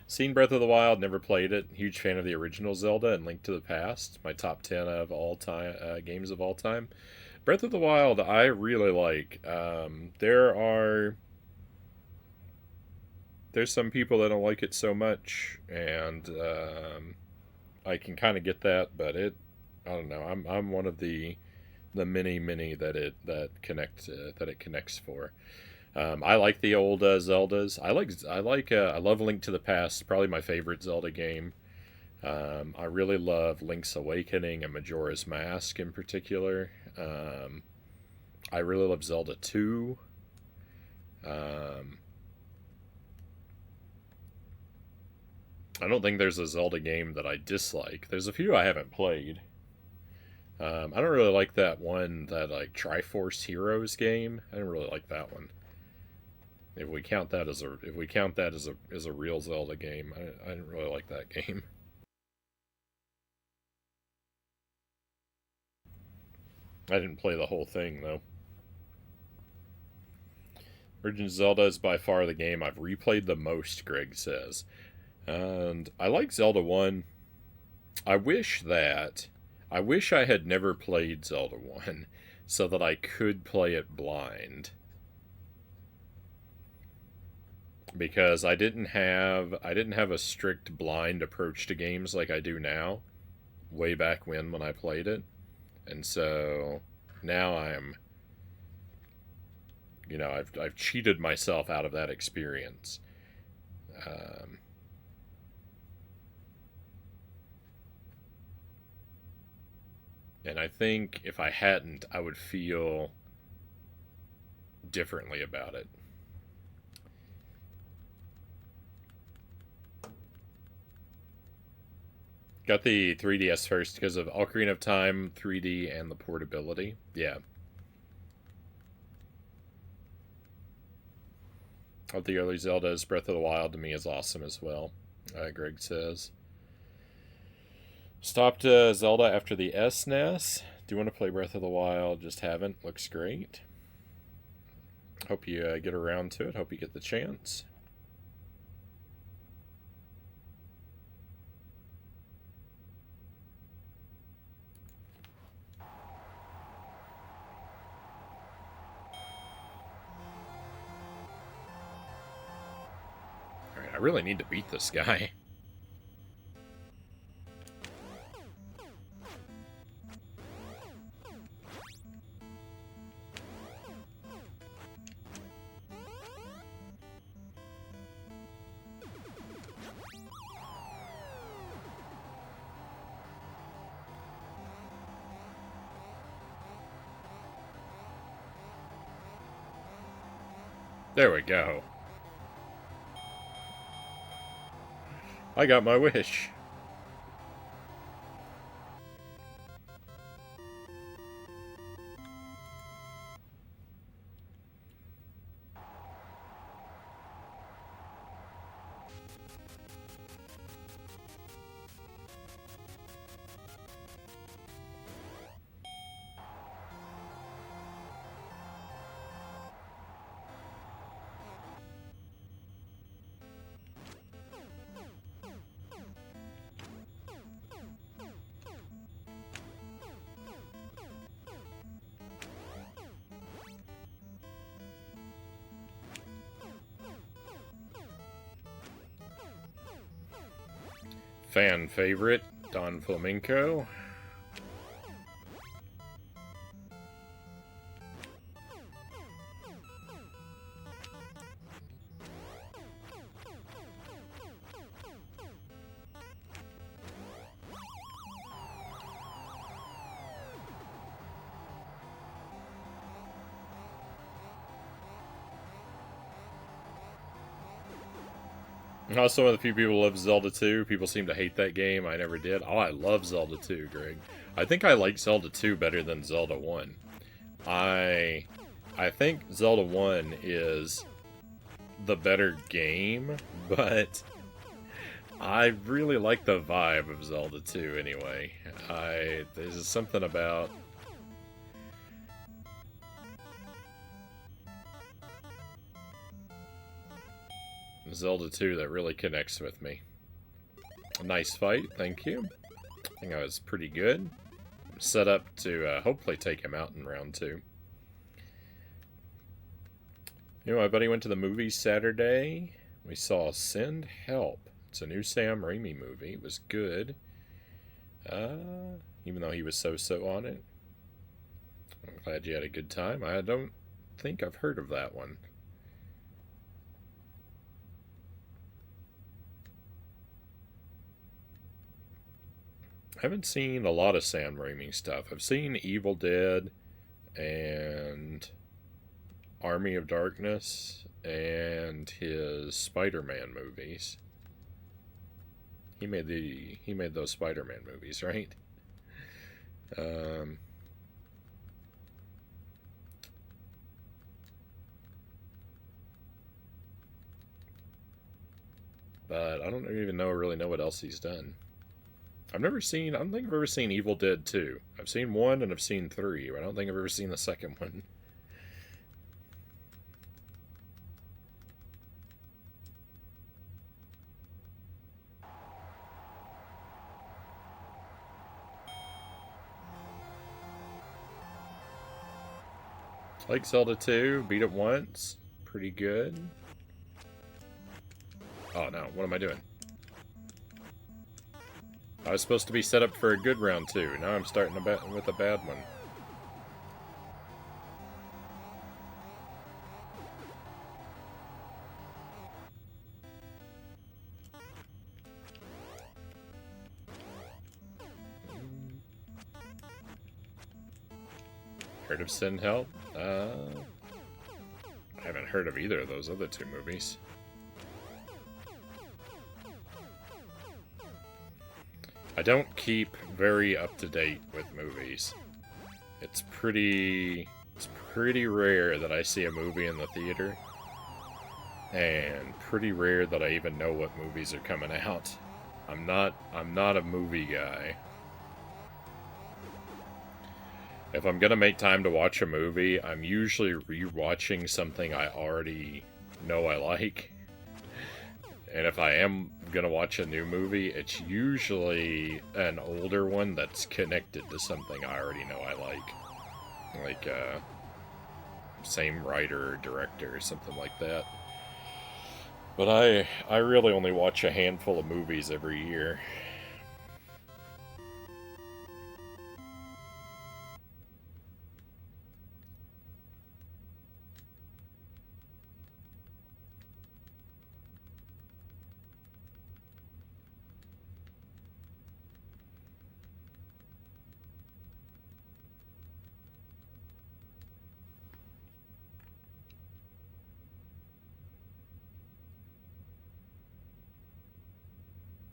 Seen Breath of the Wild, never played it. Huge fan of the original Zelda and Link to the Past. My top 10 of all time games of all time. Breath of the Wild, I really like. There's some people that don't like it so much, and I can kind of get that, but I don't know. I'm one of the many that it connects for. I like the old Zeldas. I love Link to the Past. Probably my favorite Zelda game. I really love Link's Awakening and Majora's Mask in particular. I really love Zelda 2. I don't think there's a Zelda game that I dislike. There's a few I haven't played. I don't really like that one, that like Triforce Heroes game. I didn't really like that one. If we count that as a real Zelda game, I didn't really like that game. I didn't play the whole thing though. Legend of Zelda is by far the game I've replayed the most, Greg says. And I like Zelda 1. I wish that I wish I had never played Zelda 1 so that I could play it blind. Because I didn't have a strict blind approach to games like I do now, way back when I played it. And so now I've cheated myself out of that experience. Um, and I think if I hadn't, I would feel differently about it. Got the 3DS first because of Ocarina of Time, 3D, and the portability. Yeah. Of the early Zeldas, Breath of the Wild to me is awesome as well, Greg says. Stopped Zelda after the SNES. Do want to play Breath of the Wild, just haven't. Looks great. Hope you get around to it. Hope you get the chance. Alright, I really need to beat this guy. There we go. I got my wish. Fan favorite, Don Flamenco. Also, one of the few people who love Zelda 2. People seem to hate that game. I never did. Oh, I love Zelda 2, Greg. I think I like Zelda 2 better than Zelda 1. I I think Zelda 1 is the better game, but I really like the vibe of Zelda 2 anyway. There's something about Zelda 2 that really connects with me. A nice fight, thank you. I think I was pretty good. I'm set up to hopefully take him out in round 2. You know, my buddy went to the movies Saturday. We saw Send Help. It's a new Sam Raimi movie. It was good. Even though he was so-so on it. I'm glad you had a good time. I don't think I've heard of that one. I haven't seen a lot of Sam Raimi stuff. I've seen Evil Dead and Army of Darkness and his Spider-Man movies. He made those Spider-Man movies, right? But I don't even really know what else he's done. I don't think I've ever seen Evil Dead 2. I've seen 1 and I've seen 3, but I don't think I've ever seen the second one. Like Zelda 2, beat it once. Pretty good. Oh no, what am I doing? I was supposed to be set up for a good round 2. Now I'm starting with a bad one. Heard of Send Help? I haven't heard of either of those other 2 movies. I don't keep very up to date with movies. It's pretty rare that I see a movie in the theater, and pretty rare that I even know what movies are coming out. I'm not a movie guy. If I'm gonna make time to watch a movie, I'm usually rewatching something I already know I like. And if I am gonna watch a new movie, it's usually an older one that's connected to something I already know I like. Like, same writer or director or something like that. But I really only watch a handful of movies every year.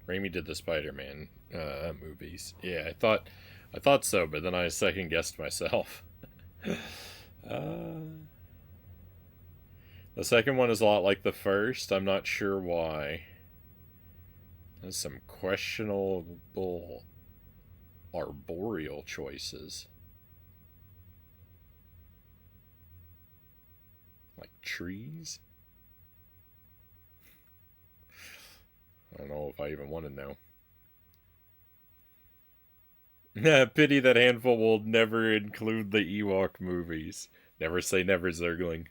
Raimi did the Spider-Man movies. Yeah, I thought so, but then I second guessed myself. uh, the second one is a lot like the first. I'm not sure why. There's some questionable arboreal choices, like trees. I don't know if I even want to know. Pity that handful will never include the Ewok movies. Never say never, Zergling.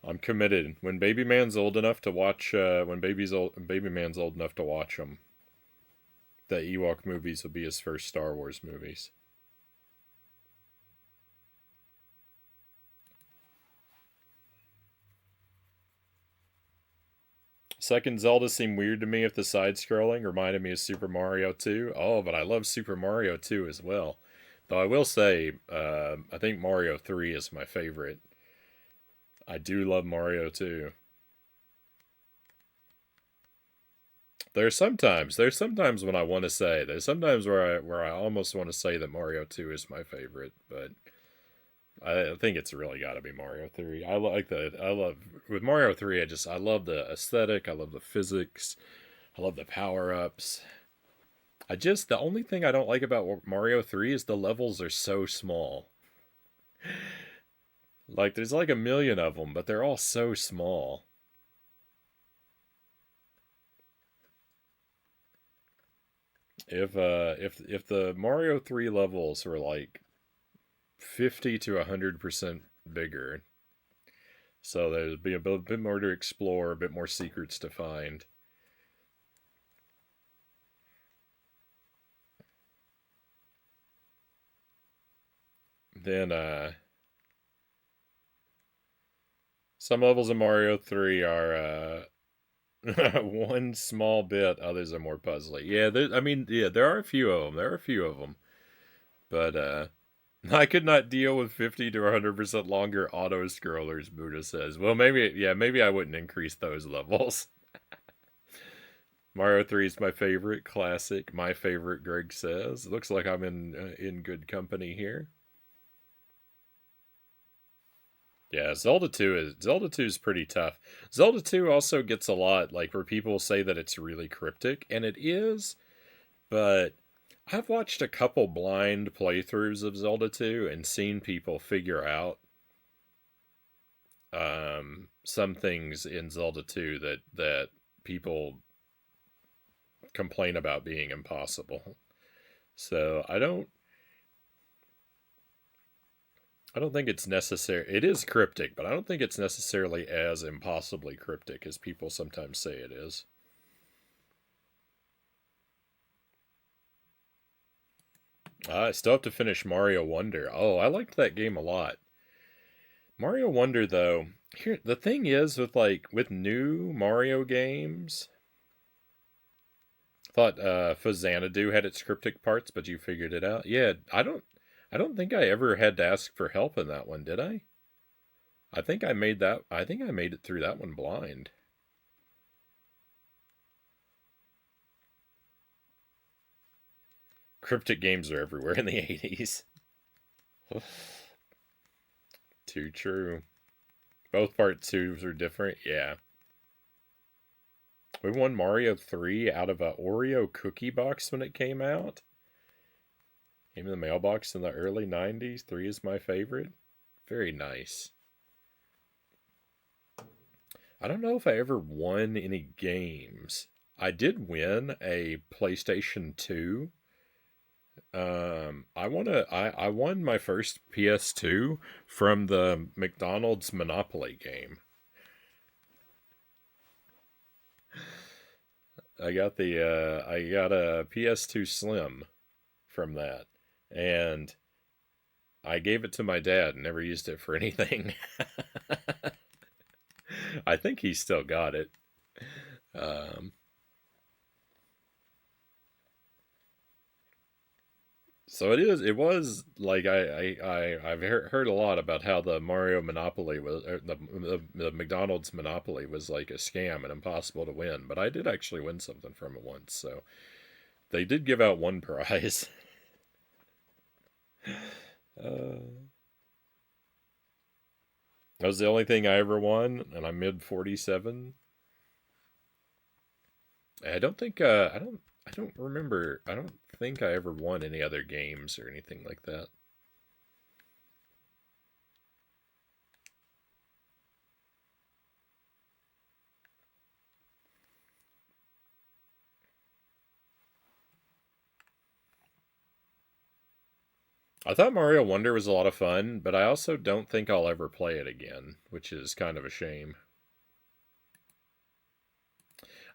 I'm committed. When Baby Man's old enough to watch, Baby Man's old enough to watch them, the Ewok movies will be his first Star Wars movies. Second Zelda seemed weird to me if the side-scrolling reminded me of Super Mario 2. Oh, but I love Super Mario 2 as well. Though I will say, I think Mario 3 is my favorite. I do love Mario 2. There's sometimes when I want to say, there's sometimes where I almost want to say that Mario 2 is my favorite, but I think it's really got to be Mario 3. I love with Mario 3. I love the aesthetic. I love the physics. I love the power-ups. The only thing I don't like about Mario 3 is the levels are so small. Like, there's like a million of them, but they're all so small. If the Mario 3 levels were like 50 to 100% bigger, so there'd be a bit more to explore, a bit more secrets to find. Then some levels of Mario 3 are one small bit, others are more puzzly. Yeah, there are a few of them. There are a few of them. But I could not deal with 50 to 100% longer auto scrollers, Buddha says. Well, maybe I wouldn't increase those levels. Mario 3 is my favorite classic. My favorite, Greg says. Looks like I'm in good company here. Yeah, Zelda 2 is pretty tough. Zelda 2 also gets a lot like where people say that it's really cryptic, and it is, but I've watched a couple blind playthroughs of Zelda 2 and seen people figure out some things in Zelda 2 that people complain about being impossible. So I don't think it's necessary. It is cryptic, but I don't think it's necessarily as impossibly cryptic as people sometimes say it is. I still have to finish Mario Wonder. Oh, I liked that game a lot. Mario Wonder, though, here the thing is with new Mario games. Thought Fazanadu had its cryptic parts, but you figured it out. Yeah, I don't think I ever had to ask for help in that one, did I? I think I made it through that one blind. Cryptic games are everywhere in the 80s. Too true. Both part 2s are different. Yeah. We won Mario 3 out of a Oreo cookie box when it came out. Came in the mailbox in the early 90s. 3 is my favorite. Very nice. I don't know if I ever won any games. I did win a PlayStation 2. I won my first PS2 from the McDonald's Monopoly game. I got a PS2 Slim from that, and I gave it to my dad and never used it for anything. I think he still got it. Um, so it was like I've heard a lot about how the Mario Monopoly was, or the McDonald's Monopoly was like a scam and impossible to win. But I did actually win something from it once, so they did give out one prize. uh, that was the only thing I ever won, and I'm mid 47. I don't remember. I don't think I ever won any other games or anything like that. I thought Mario Wonder was a lot of fun, but I also don't think I'll ever play it again, which is kind of a shame.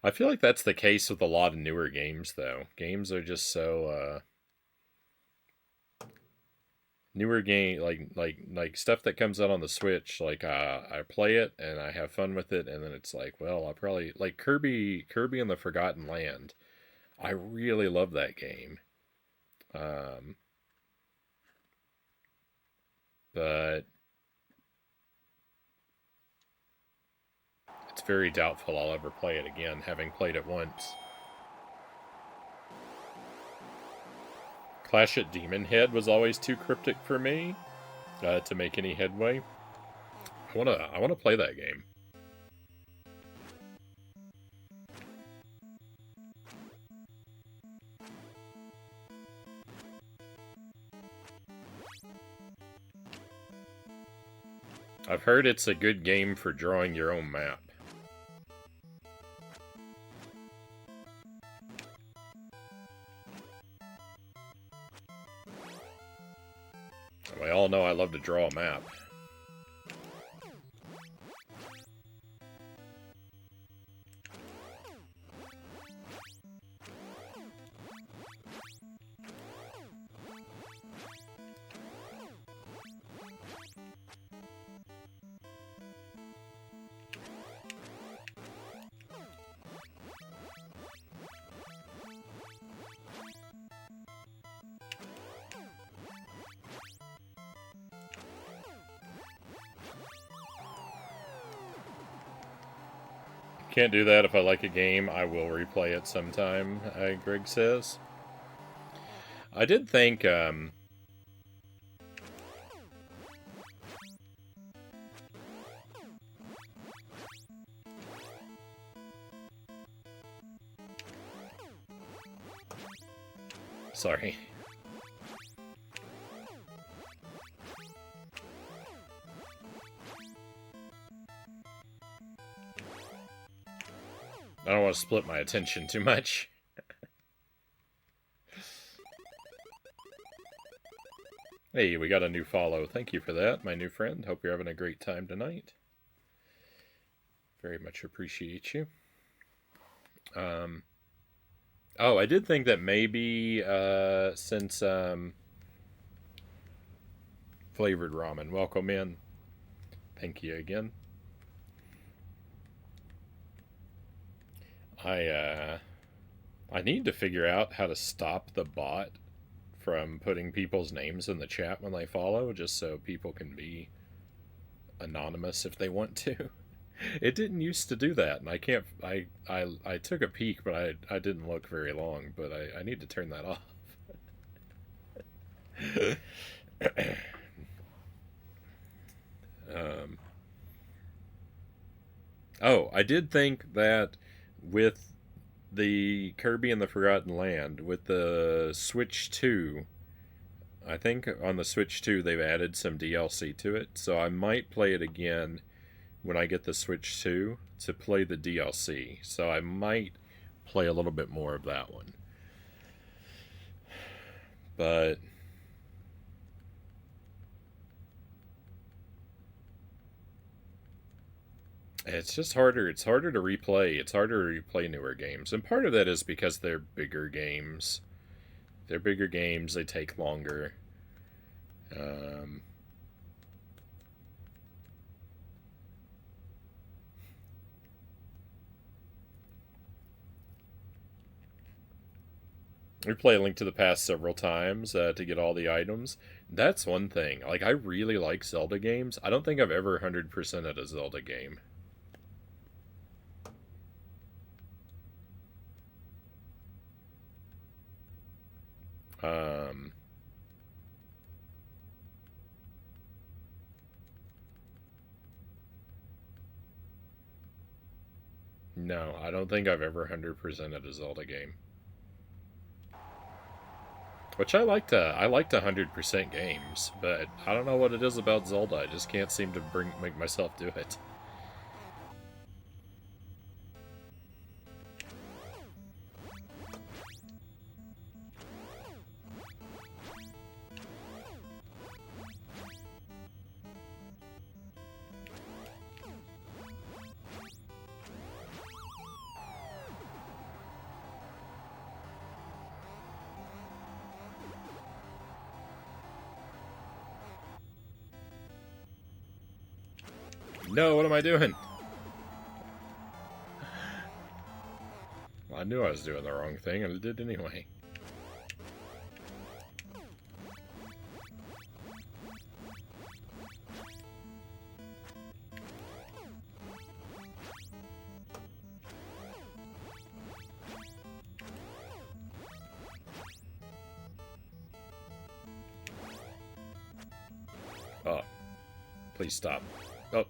I feel like that's the case with a lot of newer games, though. Games are just so newer game like stuff that comes out on the Switch. Like I play it and I have fun with it, and then it's like, well, I'll probably like Kirby and the Forgotten Land. I really love that game, um, but it's very doubtful I'll ever play it again, having played it once. Clash at Demon Head was always too cryptic for me to make any headway. I wanna play that game. I've heard it's a good game for drawing your own map. We all know I love to draw a map. Can't do that. If I like a game, I will replay it sometime, Greg says. I did think, sorry. I don't want to split my attention too much. Hey, we got a new follow. Thank you for that, my new friend. Hope you're having a great time tonight. Very much appreciate you. Oh, I did think that maybe, since, flavored ramen, welcome in. Thank you again. I need to figure out how to stop the bot from putting people's names in the chat when they follow, just so people can be anonymous if they want to. It didn't used to do that, and I can't. I took a peek, but I didn't look very long. But I need to turn that off. Oh, I did think that with the Kirby and the Forgotten Land, with the Switch 2, I think on the Switch 2 they've added some DLC to it, so I might play it again when I get the Switch 2 to play the DLC. So I might play a little bit more of that one. But it's just harder. It's harder to replay. It's harder to replay newer games. And part of that is because they're bigger games. They're bigger games. They take longer. We play Link to the Past several times to get all the items. That's one thing. Like, I really like Zelda games. I don't think I've ever 100%ed a Zelda game. No, I don't think I've ever 100%ed a Zelda game. Which I like to 100% games, but I don't know what it is about Zelda. I just can't seem to make myself do it. No, what am I doing? Well, I knew I was doing the wrong thing, and I did anyway. Oh, please stop. Oh.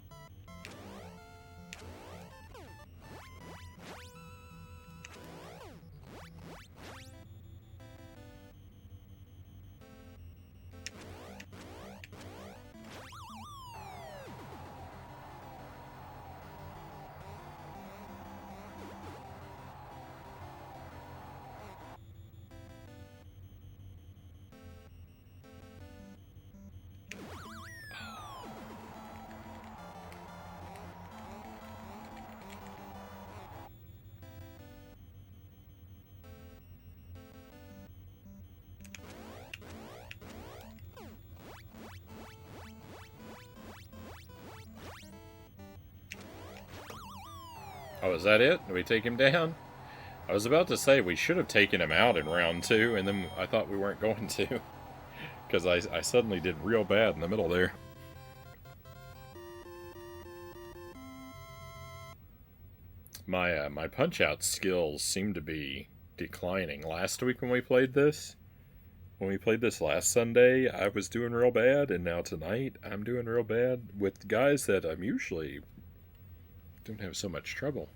Oh, is that it? Did we take him down? I was about to say we should have taken him out in round 2, and then I thought we weren't going to. Because I suddenly did real bad in the middle there. My punch-out skills seem to be declining. Last week when we played this last Sunday, I was doing real bad, and now tonight I'm doing real bad with guys that I'm usually don't have so much trouble.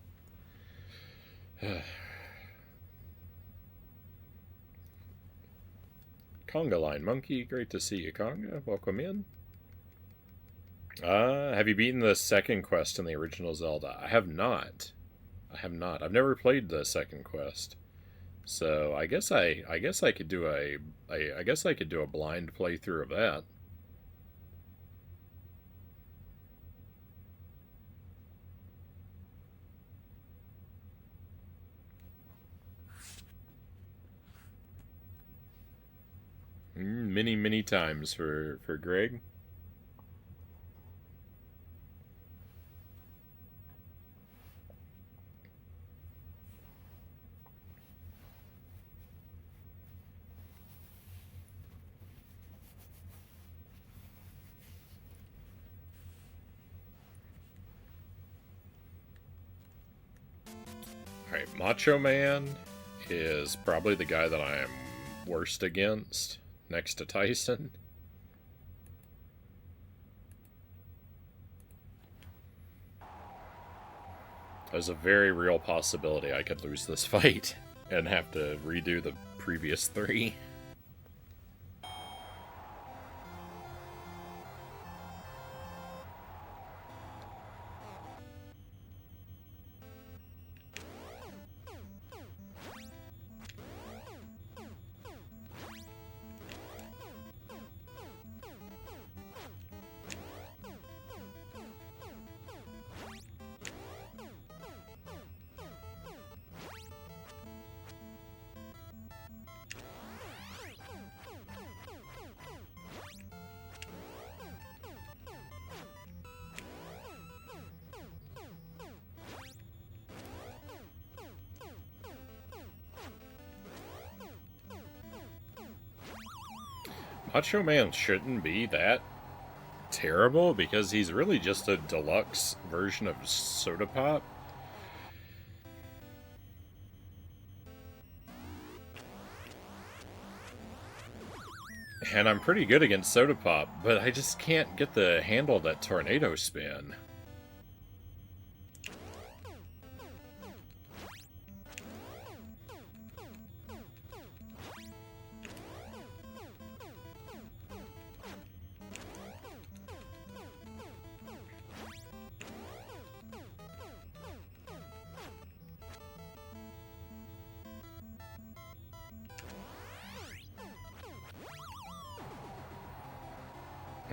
Conga Line Monkey, great to see you, Conga. Welcome in. Have you beaten the second quest in the original Zelda? I have not. I've never played the second quest. So I guess I could do a blind playthrough of that. Many times for Greg. Alright, Macho Man is probably the guy that I am worst against, next to Tyson. There's a very real possibility I could lose this fight and have to redo the previous 3. Macho Man shouldn't be that terrible because he's really just a deluxe version of Soda Pop. And I'm pretty good against Soda Pop, but I just can't get the handle of that tornado spin.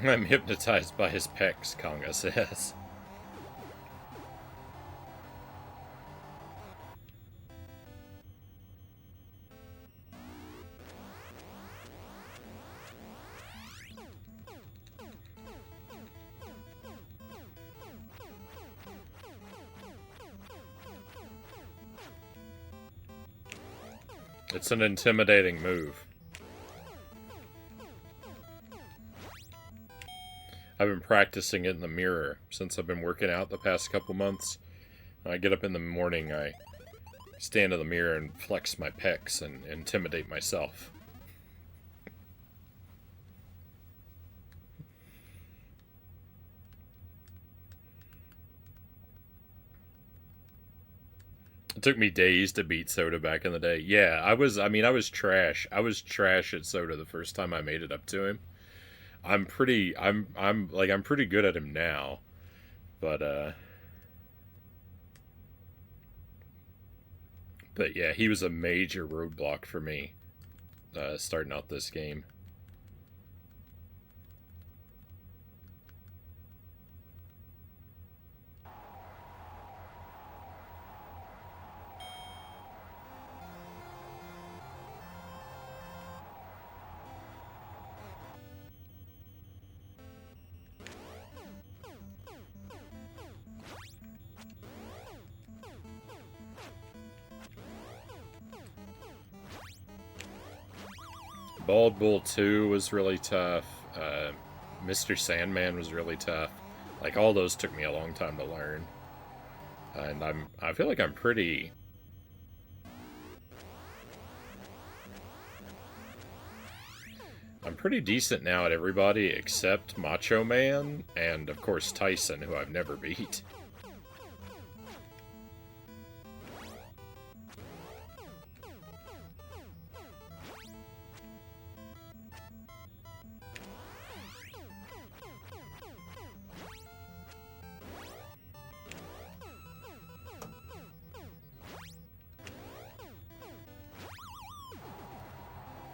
I'm hypnotized by his pecs, Conga says. It's an intimidating move. I've been practicing it in the mirror since I've been working out the past couple months. I get up in the morning, I stand in the mirror and flex my pecs and intimidate myself. It took me days to beat Soda back in the day. Yeah, I was trash. I was trash at Soda the first time I made it up to him. I'm pretty good at him now. But yeah, he was a major roadblock for me starting out this game. Bald Bull 2 was really tough. Mr. Sandman was really tough. Like, all those took me a long time to learn. And I feel like I'm pretty decent now at everybody except Macho Man and, of course, Tyson, who I've never beat.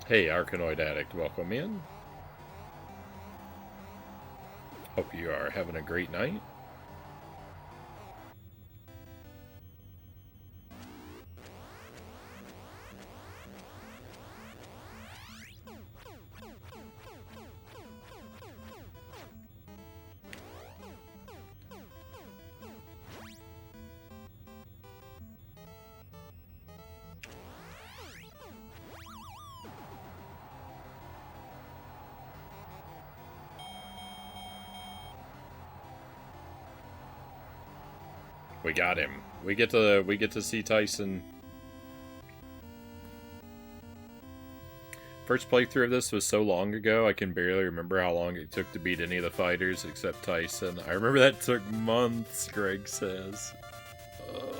Hey, Arkanoid Addict, welcome in. Hope you are having a great night. We got him. We get to see Tyson. First playthrough of this was so long ago, I can barely remember how long it took to beat any of the fighters except Tyson. I remember that took months, Greg says. Oh.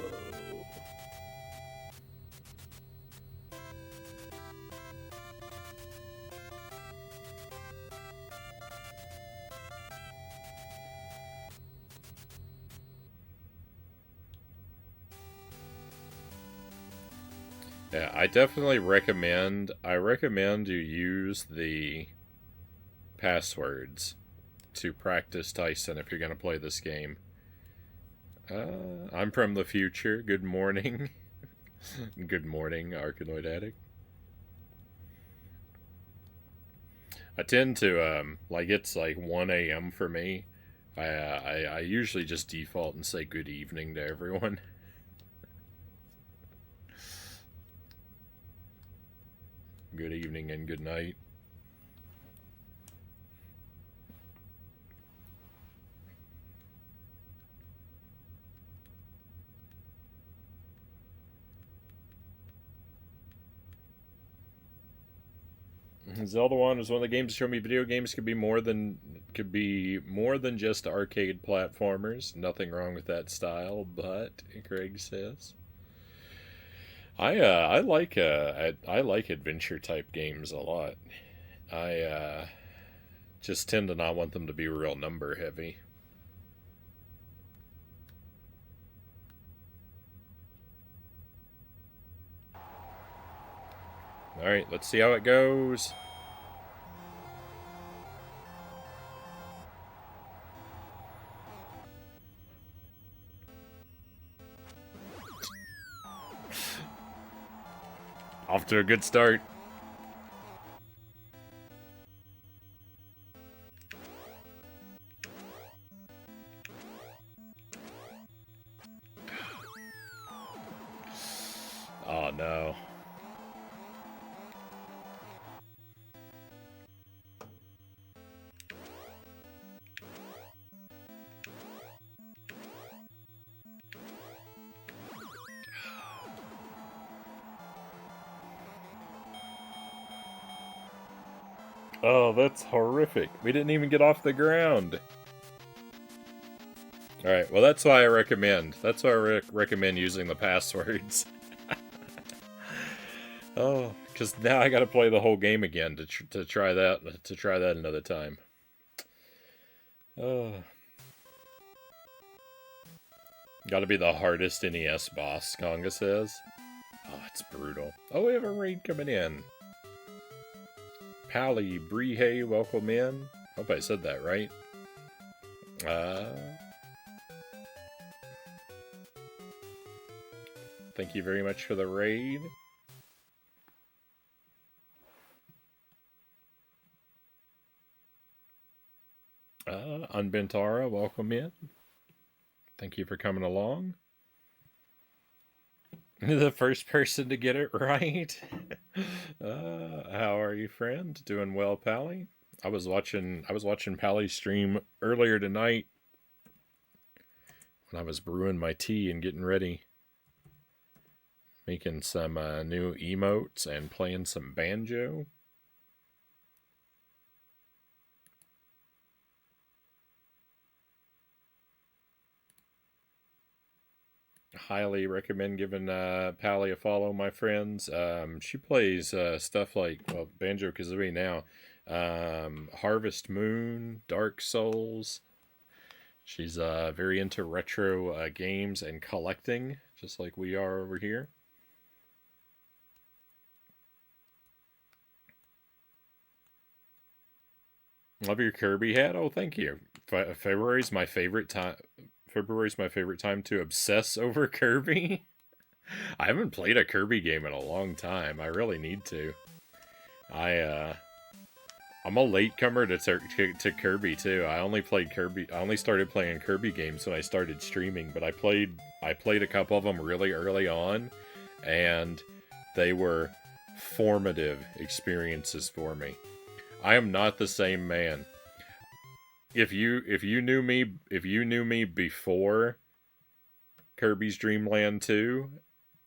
Yeah, I definitely recommend. I recommend you use the passwords to practice Tyson if you're going to play this game. I'm from the future. Good morning. Good morning, Arkanoid Addict. I tend to, like, it's like 1 a.m. for me. I usually just default and say good evening to everyone. Good evening and good night. Zelda 1 was one of the games that showed me video games could be more than just arcade platformers. Nothing wrong with that style, but Craig says I like adventure type games a lot. I just tend to not want them to be real number heavy. All right, let's see how it goes. Off to a good start. Oh no. Oh, that's horrific. We didn't even get off the ground. Alright, well that's why I recommend. That's why I recommend using the passwords. Oh, because now I gotta play the whole game again to try that another time. Oh. Gotta be the hardest NES boss, Conga says. Oh, it's brutal. Oh, we have a raid coming in. Pally Brihe, welcome in. Hope I said that right. Thank you very much for the raid. Unbentara, welcome in. Thank you for coming along. The first person to get it right. How are you, friend? Doing well, Pally? I was watching Pally stream earlier tonight when I was brewing my tea and getting ready, making some new emotes and playing some banjo. Highly recommend giving Pally a follow, my friends. She plays stuff like, well, Banjo Kazooie now, Harvest Moon, Dark Souls. She's very into retro games and collecting, just like we are over here. Love your Kirby hat. Oh, thank you. February's my favorite time. February's my favorite time to obsess over Kirby. I haven't played a Kirby game in a long time. I really need to. I I'm a latecomer to Kirby too. I only played Kirby. I only started playing Kirby games when I started streaming, but I played a couple of them really early on, and they were formative experiences for me. I am not the same man. If you knew me before Kirby's Dream Land 2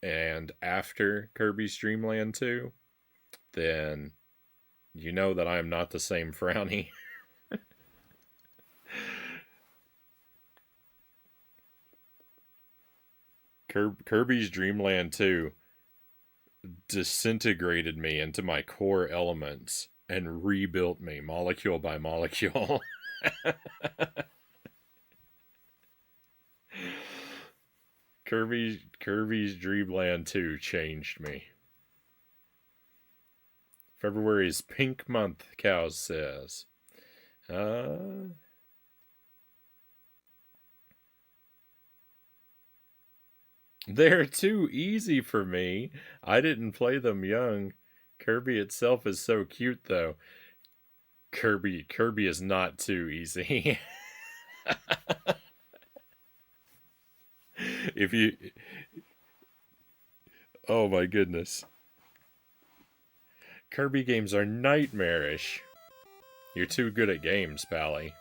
and after Kirby's Dream Land 2, then you know that I am not the same Frownie. Kirby's Dream Land 2 disintegrated me into my core elements and rebuilt me molecule by molecule. Kirby's Dream Land 2 changed me. February is Pink Month, Cows says. Uh, they're too easy for me. I didn't play them young. Kirby itself is so cute, though. Kirby is not too easy. if you, oh my goodness, Kirby games are nightmarish. You're too good at games, Pally.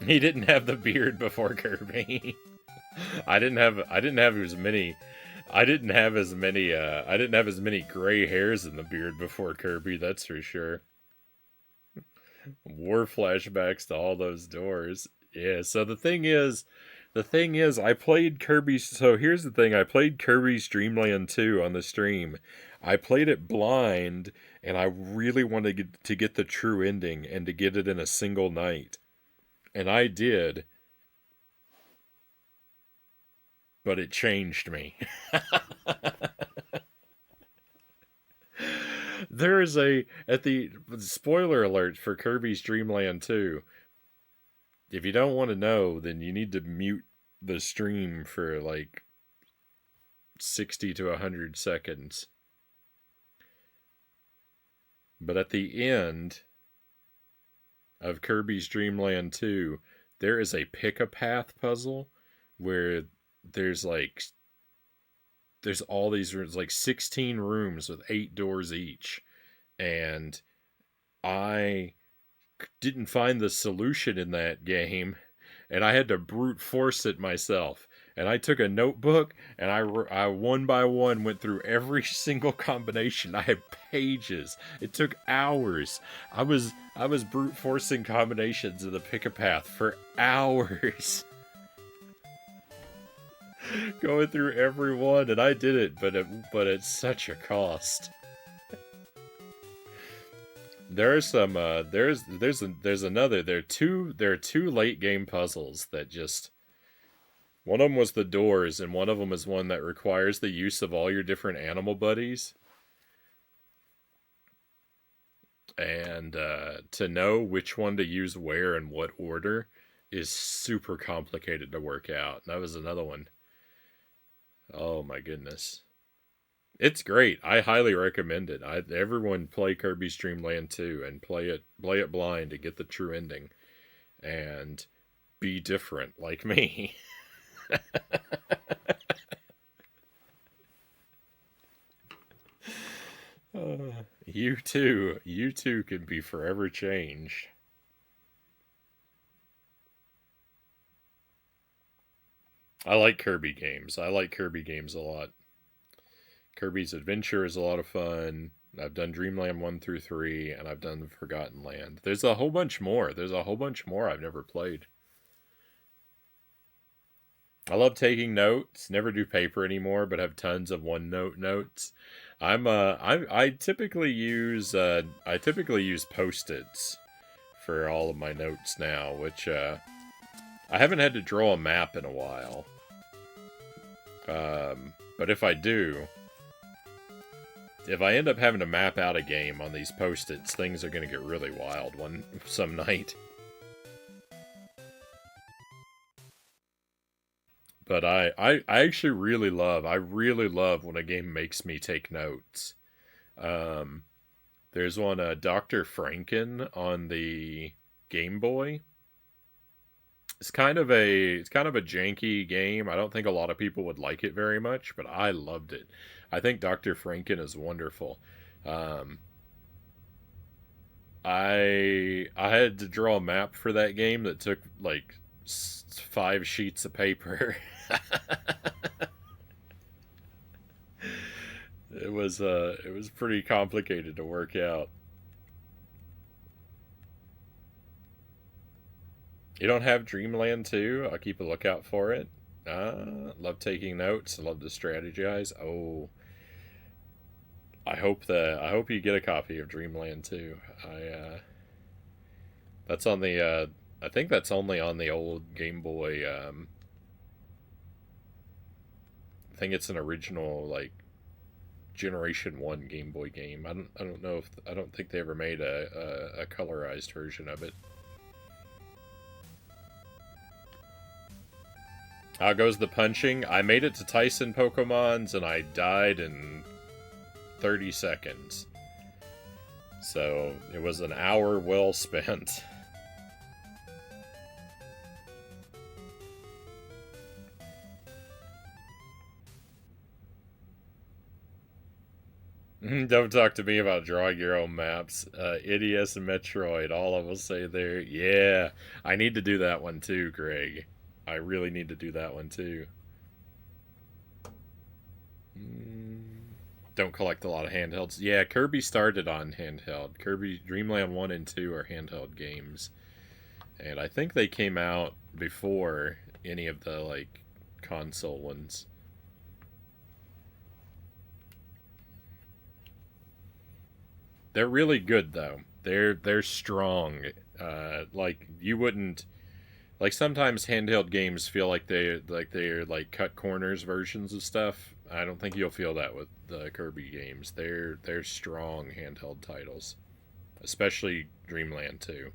He didn't have the beard before Kirby. I didn't have as many I didn't have as many gray hairs in the beard before Kirby, that's for sure. War flashbacks to all those doors. Yeah, so the thing is I played Kirby. So here's the thing, I played Kirby's Dream Land 2 on the stream. I played it blind and I really wanted to get the true ending and to get it in a single night. And I did, but it changed me. There is a at the spoiler alert for Kirby's Dream Land 2. If you don't want to know, then you need to mute the stream for like 60 to 100 seconds. But at the end of Kirby's Dream Land 2, there is a pick a path puzzle where there's like there's all these rooms, like 16 rooms with 8 doors each, and I didn't find the solution in that game, and I had to brute force it myself. And I took a notebook and I one by one went through every single combination. I had pages. It took hours. I was brute forcing combinations of the pick a path for hours, going through every one, and I did it, but it's such a cost. There's another. There are two late game puzzles that just, one of them was the doors, and one of them is one that requires the use of all your different animal buddies. And to know which one to use where and what order is super complicated to work out. That was another one. Oh my goodness. It's great. I highly recommend it. Everyone play Kirby's Dream Land 2 and play it blind to get the true ending and be different like me. You too can be forever changed. I like Kirby games. I like Kirby games a lot. Kirby's Adventure is a lot of fun. I've done Dreamland 1 through 3, and I've done Forgotten Land. There's a whole bunch more. There's a whole bunch more I've never played. I love taking notes. Never do paper anymore, but have tons of OneNote notes. I typically use Post-its for all of my notes now, which I haven't had to draw a map in a while. But if I do, if I end up having to map out a game on these Post-its, things are going to get really wild some night. But I actually I really love when a game makes me take notes. Um, there's one, Dr. Franken on the Game Boy. It's kind of a janky game. I don't think a lot of people would like it very much, but I loved it. I think Dr. Franken is wonderful. Um, I had to draw a map for that game that took like 5 sheets of paper. It was pretty complicated to work out. You don't have Dreamland 2? I'll keep a lookout for it. Love taking notes. I love to strategize. Oh, I hope you get a copy of Dreamland 2. That's on the I think that's only on the old Game Boy. I think it's an original like Generation 1 Game Boy game. I don't know if I don't think they ever made a colorized version of it. How goes the punching? I made it to Tyson Pokemons and I died in 30 seconds. So it was an hour well spent. Don't talk to me about drawing your own maps. NES and Metroid, all I will say there. Yeah, I need to do that one too, Greg. I really need to do that one too. Mm, don't collect a lot of handhelds. Yeah, Kirby started on handheld. Kirby Dreamland 1 and 2 are handheld games. And I think they came out before any of the like console ones. They're really good though. They're strong. Like you wouldn't like sometimes handheld games feel like they're like cut corners versions of stuff. I don't think you'll feel that with the Kirby games. They're strong handheld titles, especially Dreamland 2.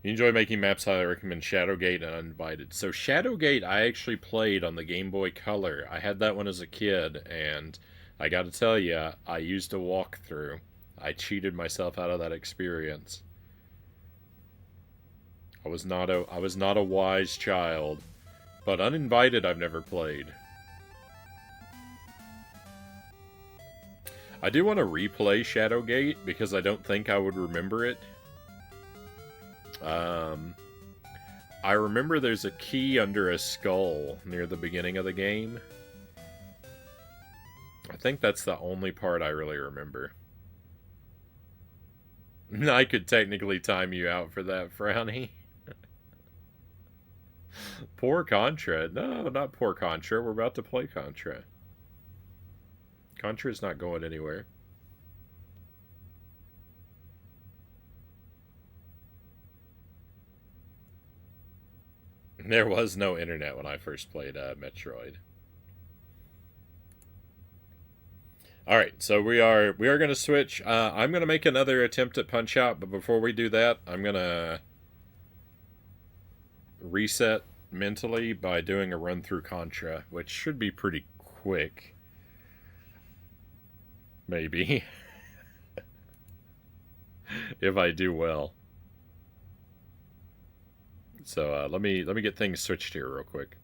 You enjoy making maps, highly recommend Shadowgate and Uninvited. So Shadowgate I actually played on the Game Boy Color. I had that one as a kid, and I got to tell you, I used a walkthrough. I cheated myself out of that experience. I was not a wise child, but Uninvited I've never played. I do want to replay Shadowgate because I don't think I would remember it. Um, I remember there's a key under a skull near the beginning of the game. I think that's the only part I really remember. I could technically time you out for that, Frownie. Poor Contra. No, not poor Contra. We're about to play Contra. Contra's not going anywhere. There was no internet when I first played Metroid. All right, so we are going to switch. I'm going to make another attempt at Punch Out, but before we do that, I'm going to reset mentally by doing a run through Contra, which should be pretty quick. maybe. If I do well. So let me get things switched here real quick.